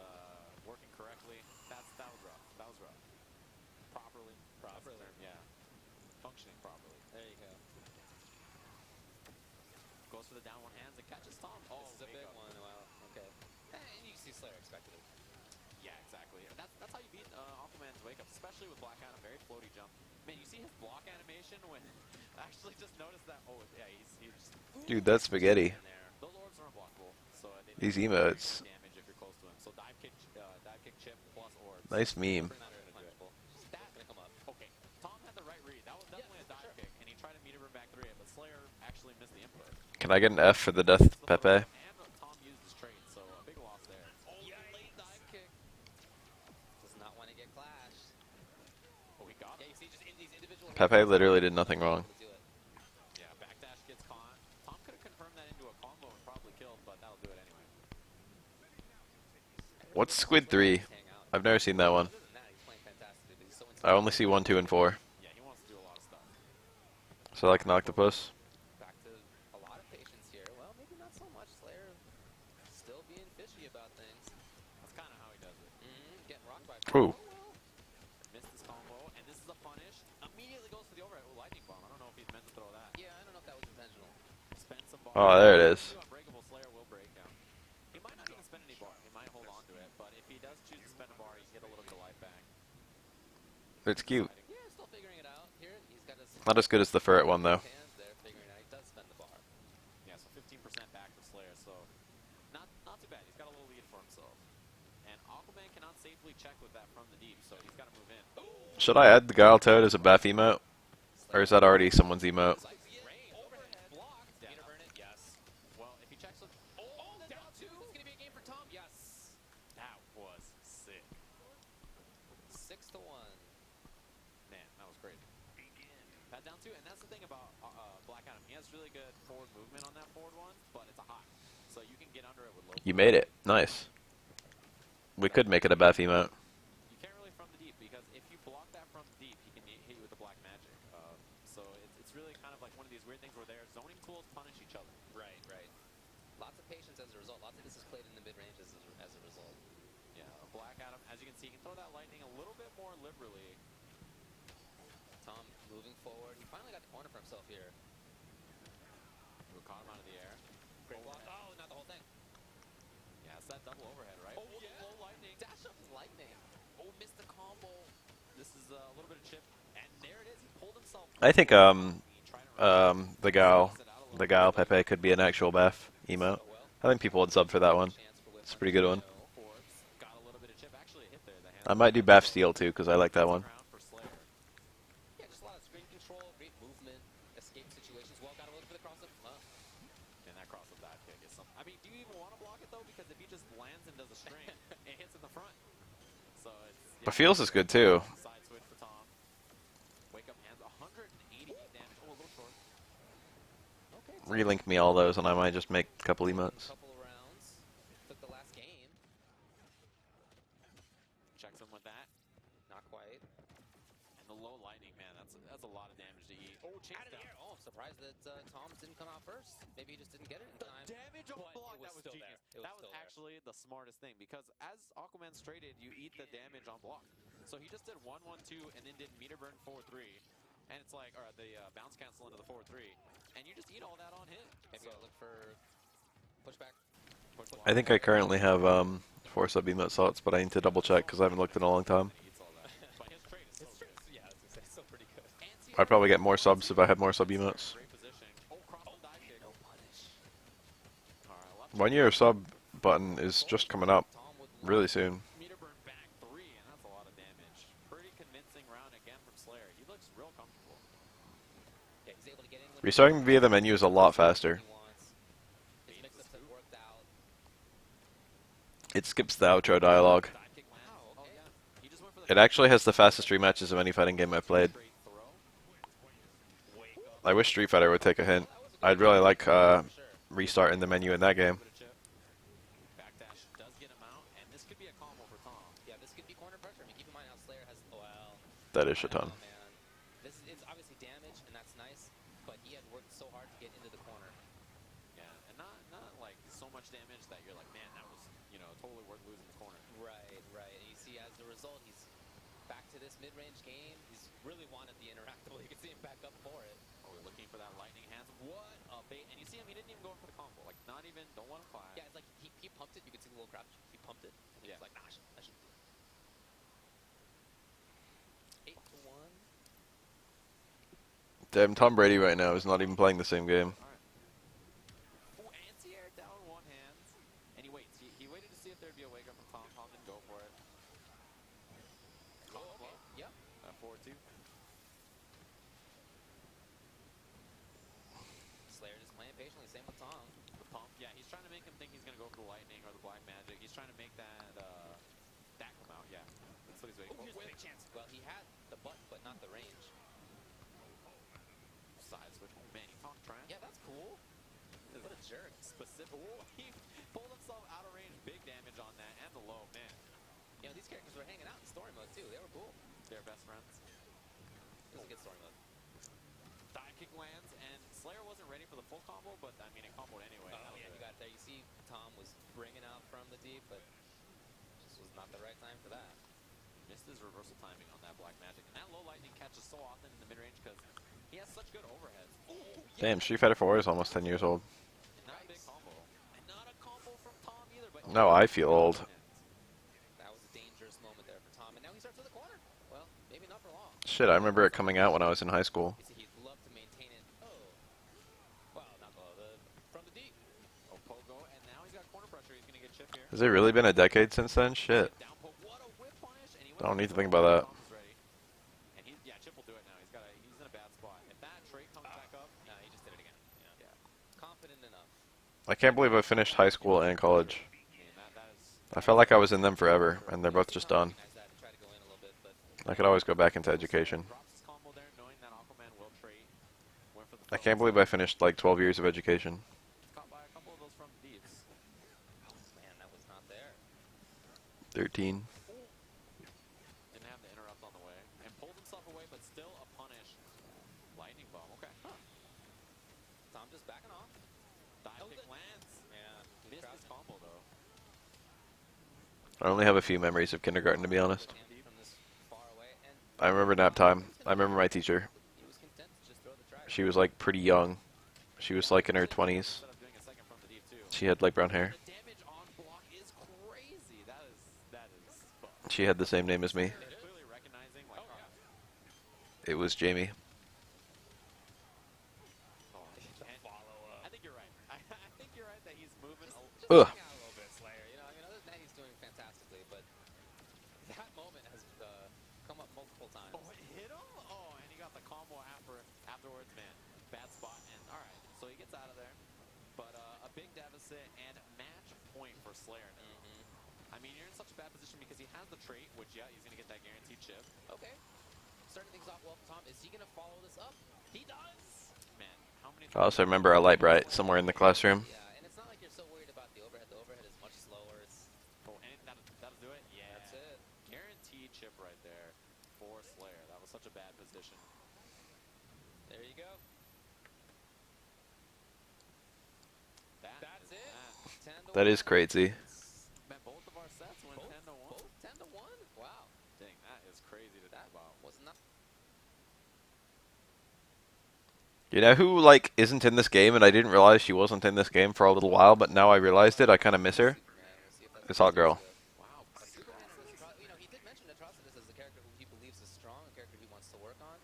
working correctly. That was rough. That was rough. Properly. Yeah. Functioning properly. There you go. Goes for the down one hands and catches Tom. Oh, This is a big up. one. Wow. Okay. And you see Slayer expected it. Yeah, exactly. And that's how you beat Aquaman's wake up, especially with Black Adam. Very floaty jump. Man, you see his block animation when I actually just noticed that. Oh, yeah, he's just Dude, that's spaghetti. in there. Those orbs are unblockable, so they These do emotes. damage if you're close to him. So dive kick chip plus orbs. Nice meme. Not very punchable. Just That- gonna come up. Okay, Tom had the right read. That was definitely a dive kick, and he tried to meet her back 3, but Slayer actually missed the input. Can I get an F for the death, Pepe? And Tom used his trade, so a big loss there. Oh, late dive kick. Does not want to get clashed. Oh, he got Yeah, him. you see just in these individual. Pepe literally did nothing wrong. To do it. Yeah, backdash gets caught. Tom could have confirmed that into a combo and probably killed, but that'll do it anyway. What's Squid 3? Hang out. I've never seen that one. Other than that, he's playing fantastically, but he's so I only see 1, 2, and 4. Yeah, he wants to do a lot of stuff. So like an octopus. back to a lot of patience here. Well, maybe not so much. Slayer still being fishy about things. That's kind of how he does it. Getting rocked by Ooh. Oh, well. Missed this combo, and this is a punish. Immediately goes for the overhead. Oh, lightning bomb. I don't know if he meant to throw that. Yeah, I don't know if that was intentional. Spend some bar. Oh, there it is. Unbreakable Slayer will break down. He might not even spend any bar. He might hold on to it, but if he does choose to spend a bar, he can get a little bit of life back. It's cute. Yeah, still figuring it out. Here, he's got his Not as good as the ferret one though. hands there, figuring out. He does spend the bar. Yeah, so 15% back for Slayer, so not too bad. He's got a little lead for himself. And Aquaman cannot safely check with that from the deep, so he's got to move in. Should I add the Guile Toad as a Beth emote? Or is that already someone's emote? Overhead blocked. Meter burn it. Yes. Well, if he checks with... Oh, down two. It's going to be a game for Tom. Yes. That was sick. 6-1. Man, that was crazy. That down two, and that's the thing about Black Adam. He has really good forward movement on that forward one, but it's a hot. So you can get under it with low. You made it. Nice. We could make it a Beth emote. You can't really from the deep, because if you block that from the deep, he can hit you with the black magic. So it's really kind of like one of these weird things where their zoning tools punish each other. Right, right. Lots of patience as a result. Lots of this is played in the mid-range as a result. Yeah, Black Adam, as you can see, he can throw that lightning a little bit more liberally. Tom moving forward. He finally got the corner for himself here. We caught him out of the air. Great block. Oh, not the whole thing. Yeah, it's that double overhead, right? Oh, yeah. Low lightning. Dash up his lightning. Oh, missed the combo. This is a little bit of chip, and there it is. He pulled himself. I think He tried to the Guile Pepe could be an actual Beth emote. I think people would sub for that one. It's a pretty good one. got a little bit of chip. Actually, a hit there. The hand I might do Beth Steel too because I like that one. crown for Slayer. Yeah, just a lot of screen control, great movement, escape situations. Well, got to look for the cross-up. And that cross-up dive kick is something. I mean, do you even want to block it though? Because if he just lands and does a string, it hits in the front. So it's. But Feels is good too. Side switch for Tom. Wake up hands. 180 damage. Oh, a little short. Okay. Relink me all those and I might just make a couple emotes. Couple of rounds. Took the last game. Checks him with that. Not quite. And the low lightning, man, that's a lot of damage to eat. Oh, chase Out of the down. air. Oh, I'm surprised that Tom didn't come out first. Maybe he just didn't get it in time. Damage on But block, it was that was still genius. there. It was That was still there. actually the smartest thing, because as Aquaman's traded, you eat the damage on block. So he just did 1-1-2 and then did meter burn 4-3. And it's like, or the bounce cancel into the 4-3. And you just eat all that on hit. Maybe I'll look for pushback. I think I currently have 4 sub emote slots, but I need to double check because I haven't looked in a long time. He eats all that. But his trade is so good. Yeah, I was gonna say, still pretty good. I'd probably get more subs if I had more sub emotes. Great position. Oh, cross the dive kick. No punish. All right, left 1 year sub button is just coming up Tom would really soon. meter burn back 3, and that's a lot of damage. Pretty convincing round again from Slayer. He looks real comfortable. Yeah, he's able to get in with Restarting via the menu is a lot faster. he wants. His mix-ups have worked out. It skips the outro dialogue. Dive kick lands. Wow, Oh, okay. yeah. He just went for the It actually has the fastest rematches of any fighting game I've played. straight throw. Wake up. I wish Street Fighter would take a hint. I'd really like For sure. restarting the menu in that game. Bit of chip. Backdash does get him out, and this could be a combo for Tom. Yeah, this could be corner pressure. I mean, keep in mind how Slayer has. Well, That is a ton. oh, man. This is obviously damage, and that's nice. But he had worked so hard to get into the corner. Yeah, and not like so much damage that you're like, man, that was totally worth losing the corner. Right, right. And you see, as a result, he's back to this mid-range game. He's really wanted the interactable. You can see him back up for it. Oh, we're looking for that lightning hands. What a bait! And you see him, he didn't even go for the combo. Like, not even. Don't want him fly. Yeah, it's like he pumped it. You could see the little crouch. He pumped it. And he Yeah. was like, nah, I should do it. 8-1. Damn, Tom Brady right now is not even playing the same game. All right. Oh, anti-air down one hand, and he waits. He waited to see if there'd be a wake up from Tom. Tom didn't go for it. Oh, okay. Yep. 4-2. Slayer just playing patiently. Same with Tom. The pump. Yeah, he's trying to make him think he's gonna go for the lightning or the black magic. He's trying to make that come out. Yeah. That's what he's waiting for. Here's the big chance. Well, he had the button, but not the range. Side switch. Oh man, he talked trash. Yeah, that's cool. What a jerk. Specific. Oh, he pulled himself out of range. Big damage on that and the low. Man, You know, these characters were hanging out in story mode, too. They were cool. they're best friends. It was a good story mode. Dive kick lands, and Slayer wasn't ready for the full combo, but I mean, it comboed anyway. That Oh, was yeah, it. you got it there. You see Tom was bringing out from the deep, but just was not the right time for that. Missed his reversal timing on that Black Magic. And that low lightning catches so often in the mid-range because he has such good overheads. Ooh, yeah. Damn, Street Fighter 4 is almost 10 years old. And not a big combo. And not a combo from Tom either, but No, I feel old. That was a dangerous moment there for Tom. And now he starts with a corner. Well, maybe not for long. Shit, I remember it coming out when I was in high school. You see, he'd love to maintain it. Oh. Well, not from the deep. Oh, Pogo. And now he's got corner pressure. He's going to get chip here. Has it really been a decade since then? Shit. Down poke. What a whip punish. And he I don't went need to think about that. Tom is ready. And yeah, Chip will do it now. He's in a bad spot. If that trait comes back up, No, he just did it again. Yeah. Confident enough. I can't believe I finished high school and college. that is I felt like I was in them forever, and they're both just done. Recognize that and try to go in a little bit, but I could always go back into education. drops his combo there, knowing that Aquaman will trait. Went for the I can't believe I finished like 12 years of education. caught by a couple of those from deeps. man, that was not there. 13. Didn't have the interrupt on the way. And pulled himself away, but still a punish. Lightning bomb. Okay. Tom just backing off. Dive kick lands. Yeah. Missed his combo though. I only have a few memories of kindergarten, to be honest. From this far away, and I remember nap time. I remember my teacher. he was content to just throw the drive. She was like pretty young. She was like in her 20s. Instead of doing a second from the deep too. She had like brown hair. The damage on block is crazy. That is fucked. She had the same name as me. They're clearly recognizing like It was Jamie. I think you're right. I think you're right that he's moving Ugh. Out a little bit, Slayer. You know, I mean, other than that, he's doing fantastically, but that moment has come up multiple times. Oh, it hit him? Oh, and he got the combo afterwards, man. Bad spot. And all right, so he gets out of there. But a big deficit and match point for Slayer now. I mean, you're in such a bad position because he has the trait, which, yeah, he's going to get that guaranteed chip. Okay. Starting things off well for Tom. Is he going to follow this up? He does! Man, how many I also remember a light bright somewhere in the classroom. Yeah, and it's not like you're so worried about the overhead. The overhead is much slower. It's Oh, and that'll do it? Yeah. That's it. Guaranteed chip right there for Slayer. That was such a bad position. There you go. That's it. 10 to That 1. is crazy. Man, both of our sets went 10 to 1. Both 10 to 1? Wow. Dang, that is crazy to think about. Was not. You know who like isn't in this game, and I didn't realize she wasn't in this game for a little while, but now I realized it. I kind of miss her. We'll see if that's This hot girl. Wow. Superman says, you know, he did mention Atrocitus as the character who he believes is strong, a character he wants to work on.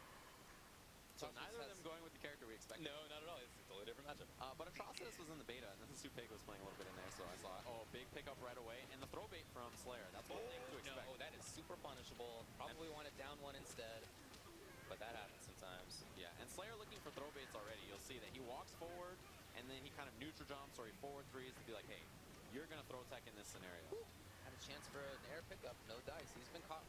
So neither of them going with the character we expected. No, not at all. It's a totally different matchup. But Atrocitus was in the beta, and then Supeg was playing a little bit in there, so I saw, oh, big pickup right away, and the throw bait from Slayer. That's one thing to expect. No, that is super punishable. Probably wanted down one instead, but that happens sometimes. Yeah, and Slayer looking for throw baits already. You'll see that he walks forward, and then he kind of neutral jumps or he forward threes to be like, hey, you're going to throw tech in this scenario. Had a chance for an air pickup. No dice. He's been caught.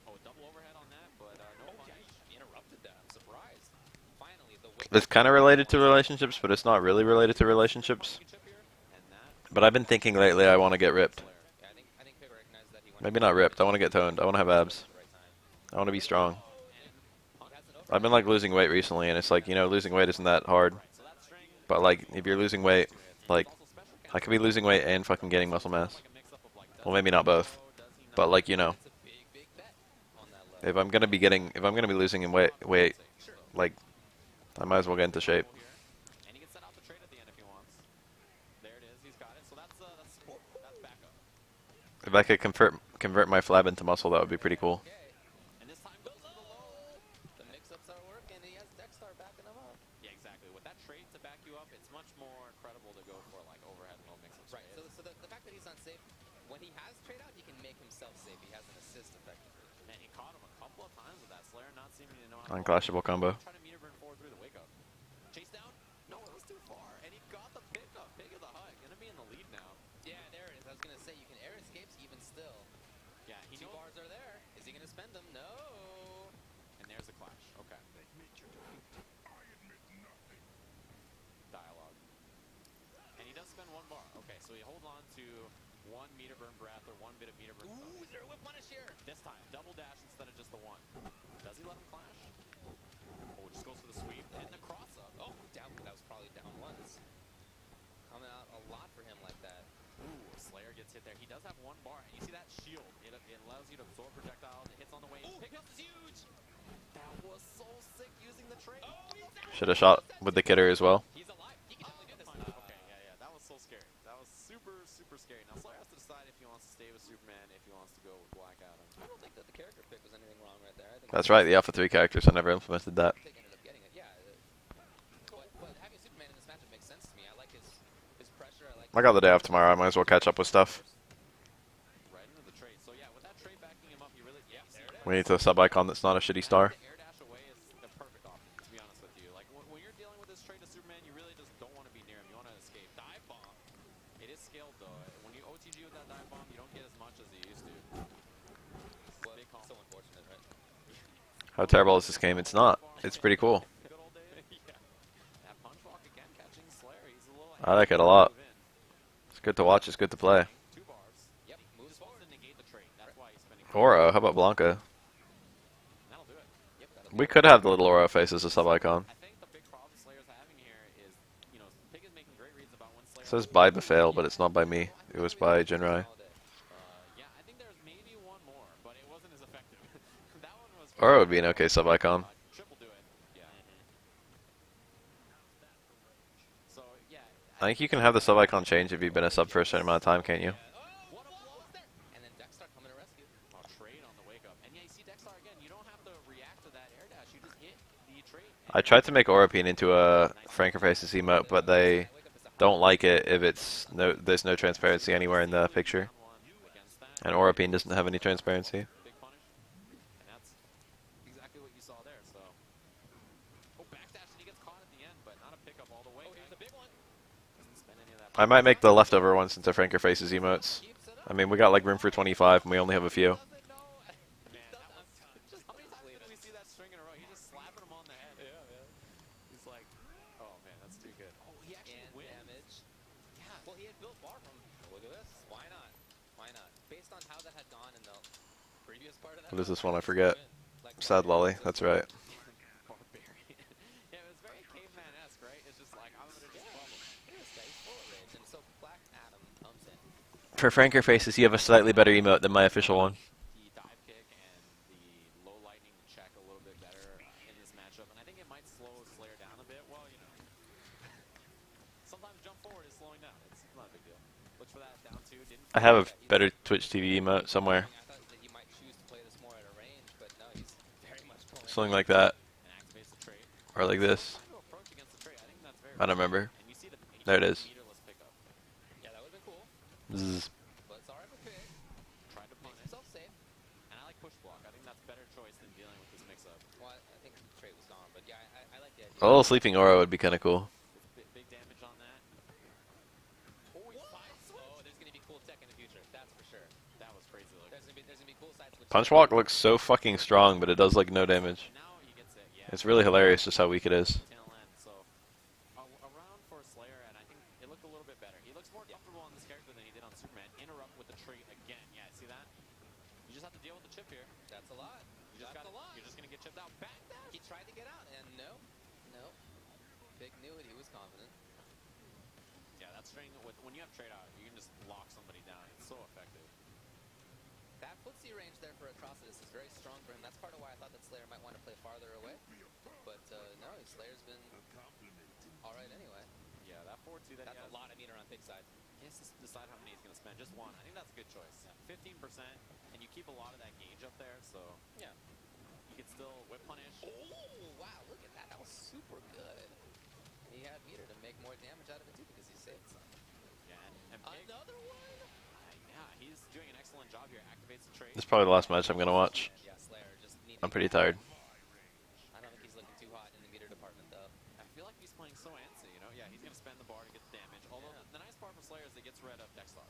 Oh, double overhead on that, but no punish. He interrupted that. I'm surprised. Finally, the whip. It's kind of related to relationships, but it's not really related to relationships. Chip here, and that But I've been thinking lately I want to get ripped. Slayer. Yeah, I think Pig recognized that he went. Maybe not ripped. I want to get toned. I want to have abs. at the right time. I want to be strong. Punk has an I've been like losing weight recently, and it's like, you know, losing weight isn't that hard. so that string But like, if you're losing weight, like, also special I could be losing weight and fucking gaining muscle mass. like a mix up of like Well, maybe not both. does he not But like, you know, It's a big bet on that level. if I'm gonna be losing in weight, like, I might as well get into shape. here. And he can set out the trade at the end if he wants. There it is, he's got it. So that's backup. If I could convert my flab into muscle, that would be pretty cool. Okay. And this time goes to the low. The mix-ups are working. He has Dexter backing him up. Yeah, exactly. With that trade to back you up, it's much more credible to go for like overhead and low mix-ups. Right. So the fact that he's unsafe, when he has trade out, he can make himself safe. He has an assist effectively. Man, he caught him a couple of times with that Slayer not seeming to know how to Unclashable combo. try to meter burn forward through the wake up. Chase down? No, it was too far. And he got the pickup. Pig of the hut. Gonna be in the lead now. Yeah, there it is. I was gonna say you can air escapes even still. Yeah, he Two knows. bars are there. Is he gonna spend them? No. And there's the clash. Okay. Dialogue. And he does spend one bar. Okay, so he holds on to 1 meter burn breath or 1 bit of meter burn. Ooh, is there a whip punish here? This time, double dash instead of just the one. Does he let him clash? Oh, just goes for the sweep and the cross up. Oh, down. That was probably down once. Coming out a lot for him like that. it there. He does have one bar, and you see that shield. It allows you to absorb projectiles. It hits on the way. Pickup is huge. That was so sick using the trade. Should have shot with the kidder as well. He's alive. He can definitely do this. Okay, yeah. That was so scary. That was super, super scary. Now Slayer has to decide if he wants to stay with Superman, if he wants to go with Black Adam. I don't think that the character pick was anything wrong right there. I think That's right, the Alpha 3 characters. I never implemented that. pick ended up getting it. Yeah. But having Superman in this matchup makes sense to me. I like his pressure. I like. I got the day off tomorrow. I might as well catch up with stuff. Right into the trade. So yeah, with that trade backing him up, he really there it is. We need to sub icon that's not a shitty star. The air dash away is the perfect option, to be honest with you. Like when you're dealing with this trade to Superman, you really just don't want to be near him. You want to escape. Dive bomb. It is scaled though. When you OTG with that dive bomb, you don't get as much as you used to. Well, Big combo. so unfortunate, right? How terrible is this game? It's not. It's pretty cool. Good old days. Yeah. That punch walk again, catching Slayer. He's a little. I like it a lot. It's good to watch. It's good to play. 2 bars. Yep. Moves Just forward. wants to negate the trade. That's why he's spending. Oro. How about Blanca? That'll do it. Yep. We could have the little Oro face as a sub icon. I think the big problem Slayer's having here is, you know, Pig is making great reads about when Slayer. It says by Befail, but it's not by me. It was by Jinrai. Yeah, I think there's maybe one more, but it wasn't as effective. That one was. Oro would be an okay sub icon. Triple do it. Yeah. So yeah. I think you can have the sub icon change if you've been a sub for a certain amount of time, can't you? What a block there! And then Deathstar coming to rescue. Oh, trade on the wake up, and yeah, you see Dexar again. You don't have to react to that air dash. You just hit the trade. I tried to make Oropine into a Franker Faces emote, but they don't like it if there's no transparency anywhere in the picture. And Oropine doesn't have any transparency. Big punish, and that's exactly what you saw there. So, backdash, and he gets caught at the end, but not a pickup all the way. Oh, here's a big one. Doesn't spend any of that. I might make the leftover ones into Franker Faces emotes. I mean, we got like room for 25, and we only have a few. Doesn't know. Man, that was just how many times did we see that string in a row? He's just slapping him on the head. Yeah, man. He's like, oh man, that's too good. Oh, he actually And wins. damage. Yeah. Well, he had built bar from. Look at this. Why not? Why not? Based on how that had gone in the previous part of that. What is this one? I forget. Like Sad Lolly. That's right. Barbarian. Yeah, it was very caveman-esque, right? It's just like, I'm gonna just bubble. This guy's full of rage, and so Black Adam comes in. For Franker Faces, you have a slightly better emote than my official one. The dive kick and the low lightning check a little bit better in this matchup, and I think it might slow Slayer down a bit. Well, you know, sometimes jump forward is slowing down. It's not a big deal. Looks for that down two. Didn't. I have a better Twitch TV emote somewhere. I thought that he might choose to play this more at a range, but no, he's very much going. Something like that. And activates the trade. Or like this. Trying to approach against the trade. I think that's very. I don't remember. And you see the There it is. meterless pickup. Yeah, that would have been cool, Zzz. but it's alright with Pig. Tried to Makes punish. himself safe. And I like push block. I think that's better choice than dealing with this mix-up. Well, I think the trade was gone, but yeah, I like the idea. A little Sleeping Oro would be kind of cool. Big damage on that. Oh, he fights. Oh, there's gonna be cool tech in the future. That's for sure. That was crazy looking. There's gonna be cool sides with Punch Walk looks so fucking strong, but it does like no damage. Now he gets it. Yeah. It's really hilarious just how weak it is. Tail end. So around for Slayer, and I think it looked a little bit better. He looks more comfortable on this character than he did on Superman. Interrupt with the trait again. Yeah, see that? You just have to deal with the chip here. That's a lot. You just That's a lot. You're just gonna get chipped out. Back dash. He tried to get out, and no. Big knew it. He was confident. Yeah, that string. When you have trade out, you can just lock somebody down. It's so effective. That footsie range there for Atrocitus is very strong for him. That's part of why I thought that Slayer might want to play farther away. But no, Slayer's been all right anyway. Yeah, that 4-2 that That's he has. a lot of meter on Pig side. He has to decide how many he's gonna spend. Just one. I think that's a good choice. 15%, and you keep a lot of that gauge up there, so Yeah. you can still whip punish. Oh, wow, look at that. That was super good. He had meter to make more damage out of it too because he saved some. Yeah, and Pig, Another one? yeah, he's doing an excellent job here. Activates the trade. This is probably the last match I'm gonna watch. Yeah, Slayer just needing. I'm pretty tired. I don't think he's looking too hot in the meter department though. I feel like he's playing so antsy, you know? Yeah, he's gonna spend the bar to get the damage. Although the nice part for Slayer is it gets rid of Dexar.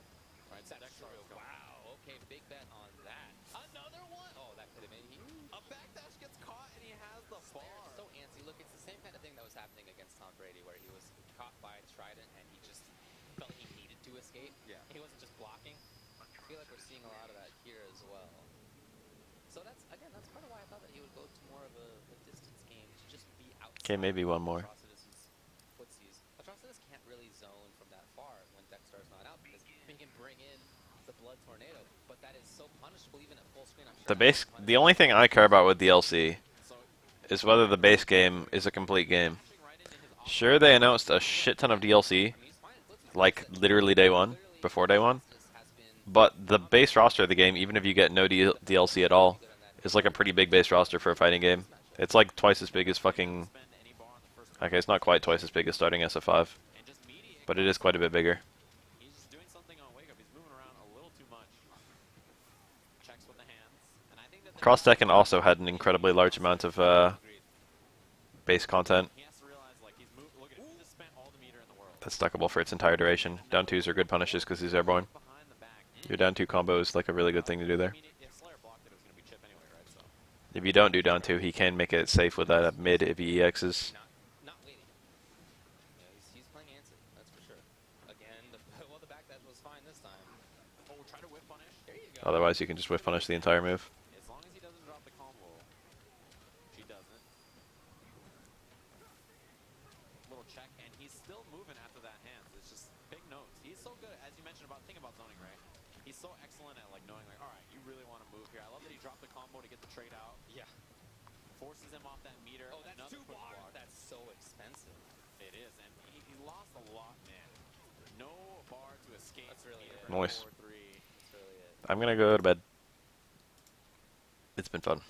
Right, so That's Dexar true. is gone. Wow. Okay, big bet on that. Another one. Oh, that could have been huge. A backdash gets caught and he has the bar. Slayer's so antsy. Look, it's the same kind of thing that was happening against Tom Brady, where he was caught by Trident and he just felt he needed to escape. Yeah. He wasn't just blocking. I feel like we're seeing a lot of that here as well. So that's part of why I thought that he would go to more of a distance game to just be outside. Okay, maybe one more. Atrocitus's footsies. Atrocitus can't really zone from that far when Dexter's not out because he can bring in the blood tornado, but that is so punishable even at full screen. I'm sure The only thing I care about with DLC is whether the base game is a complete game. Sure, they announced a shit ton of DLC, like literally day one, before day one, but the base roster of the game, even if you get no DLC at all, is like a pretty big base roster for a fighting game. It's like twice as big as fucking... Okay, it's not quite twice as big as starting SF5, but it is quite a bit bigger. He's just doing something on wake up. He's moving around a little too much. Checks with the hands. And I think that Cross Tekken also had an incredibly large amount of base content he has to realize, like, he's moved. Look at him. He just spent all the meter in the world. that's stackable for its entire duration. Down 2s are good punishes because he's airborne. Behind the back. Your down 2 combo is like a really good thing to do there. I mean, if Slayer blocked it, it was going to be chip anyway, right? So. If you don't do down 2, he can make it safe with that mid if he EXs. not waiting. Yeah, he's playing answer, that's for sure. Again, well, the back that was fine this time. Oh, try to whip punish. There you go. Otherwise, you can just whiff punish the entire move. As long as he doesn't drop the combo. She doesn't. Little check, and he's still moving after that hands. It's just big notes. He's so good, as you mentioned about, think about zoning, right? He's so excellent at, like, knowing, like, all right, you really want to move here. I love that he dropped the combo to get the trade out. Yeah. Forces him off that meter. Oh, that's Another 2 quick bars. block. That's so expensive. It is, and he lost a lot, man. No bar to escape. That's really it. Nice. 4-3. That's really it. I'm gonna go to bed. It's been fun.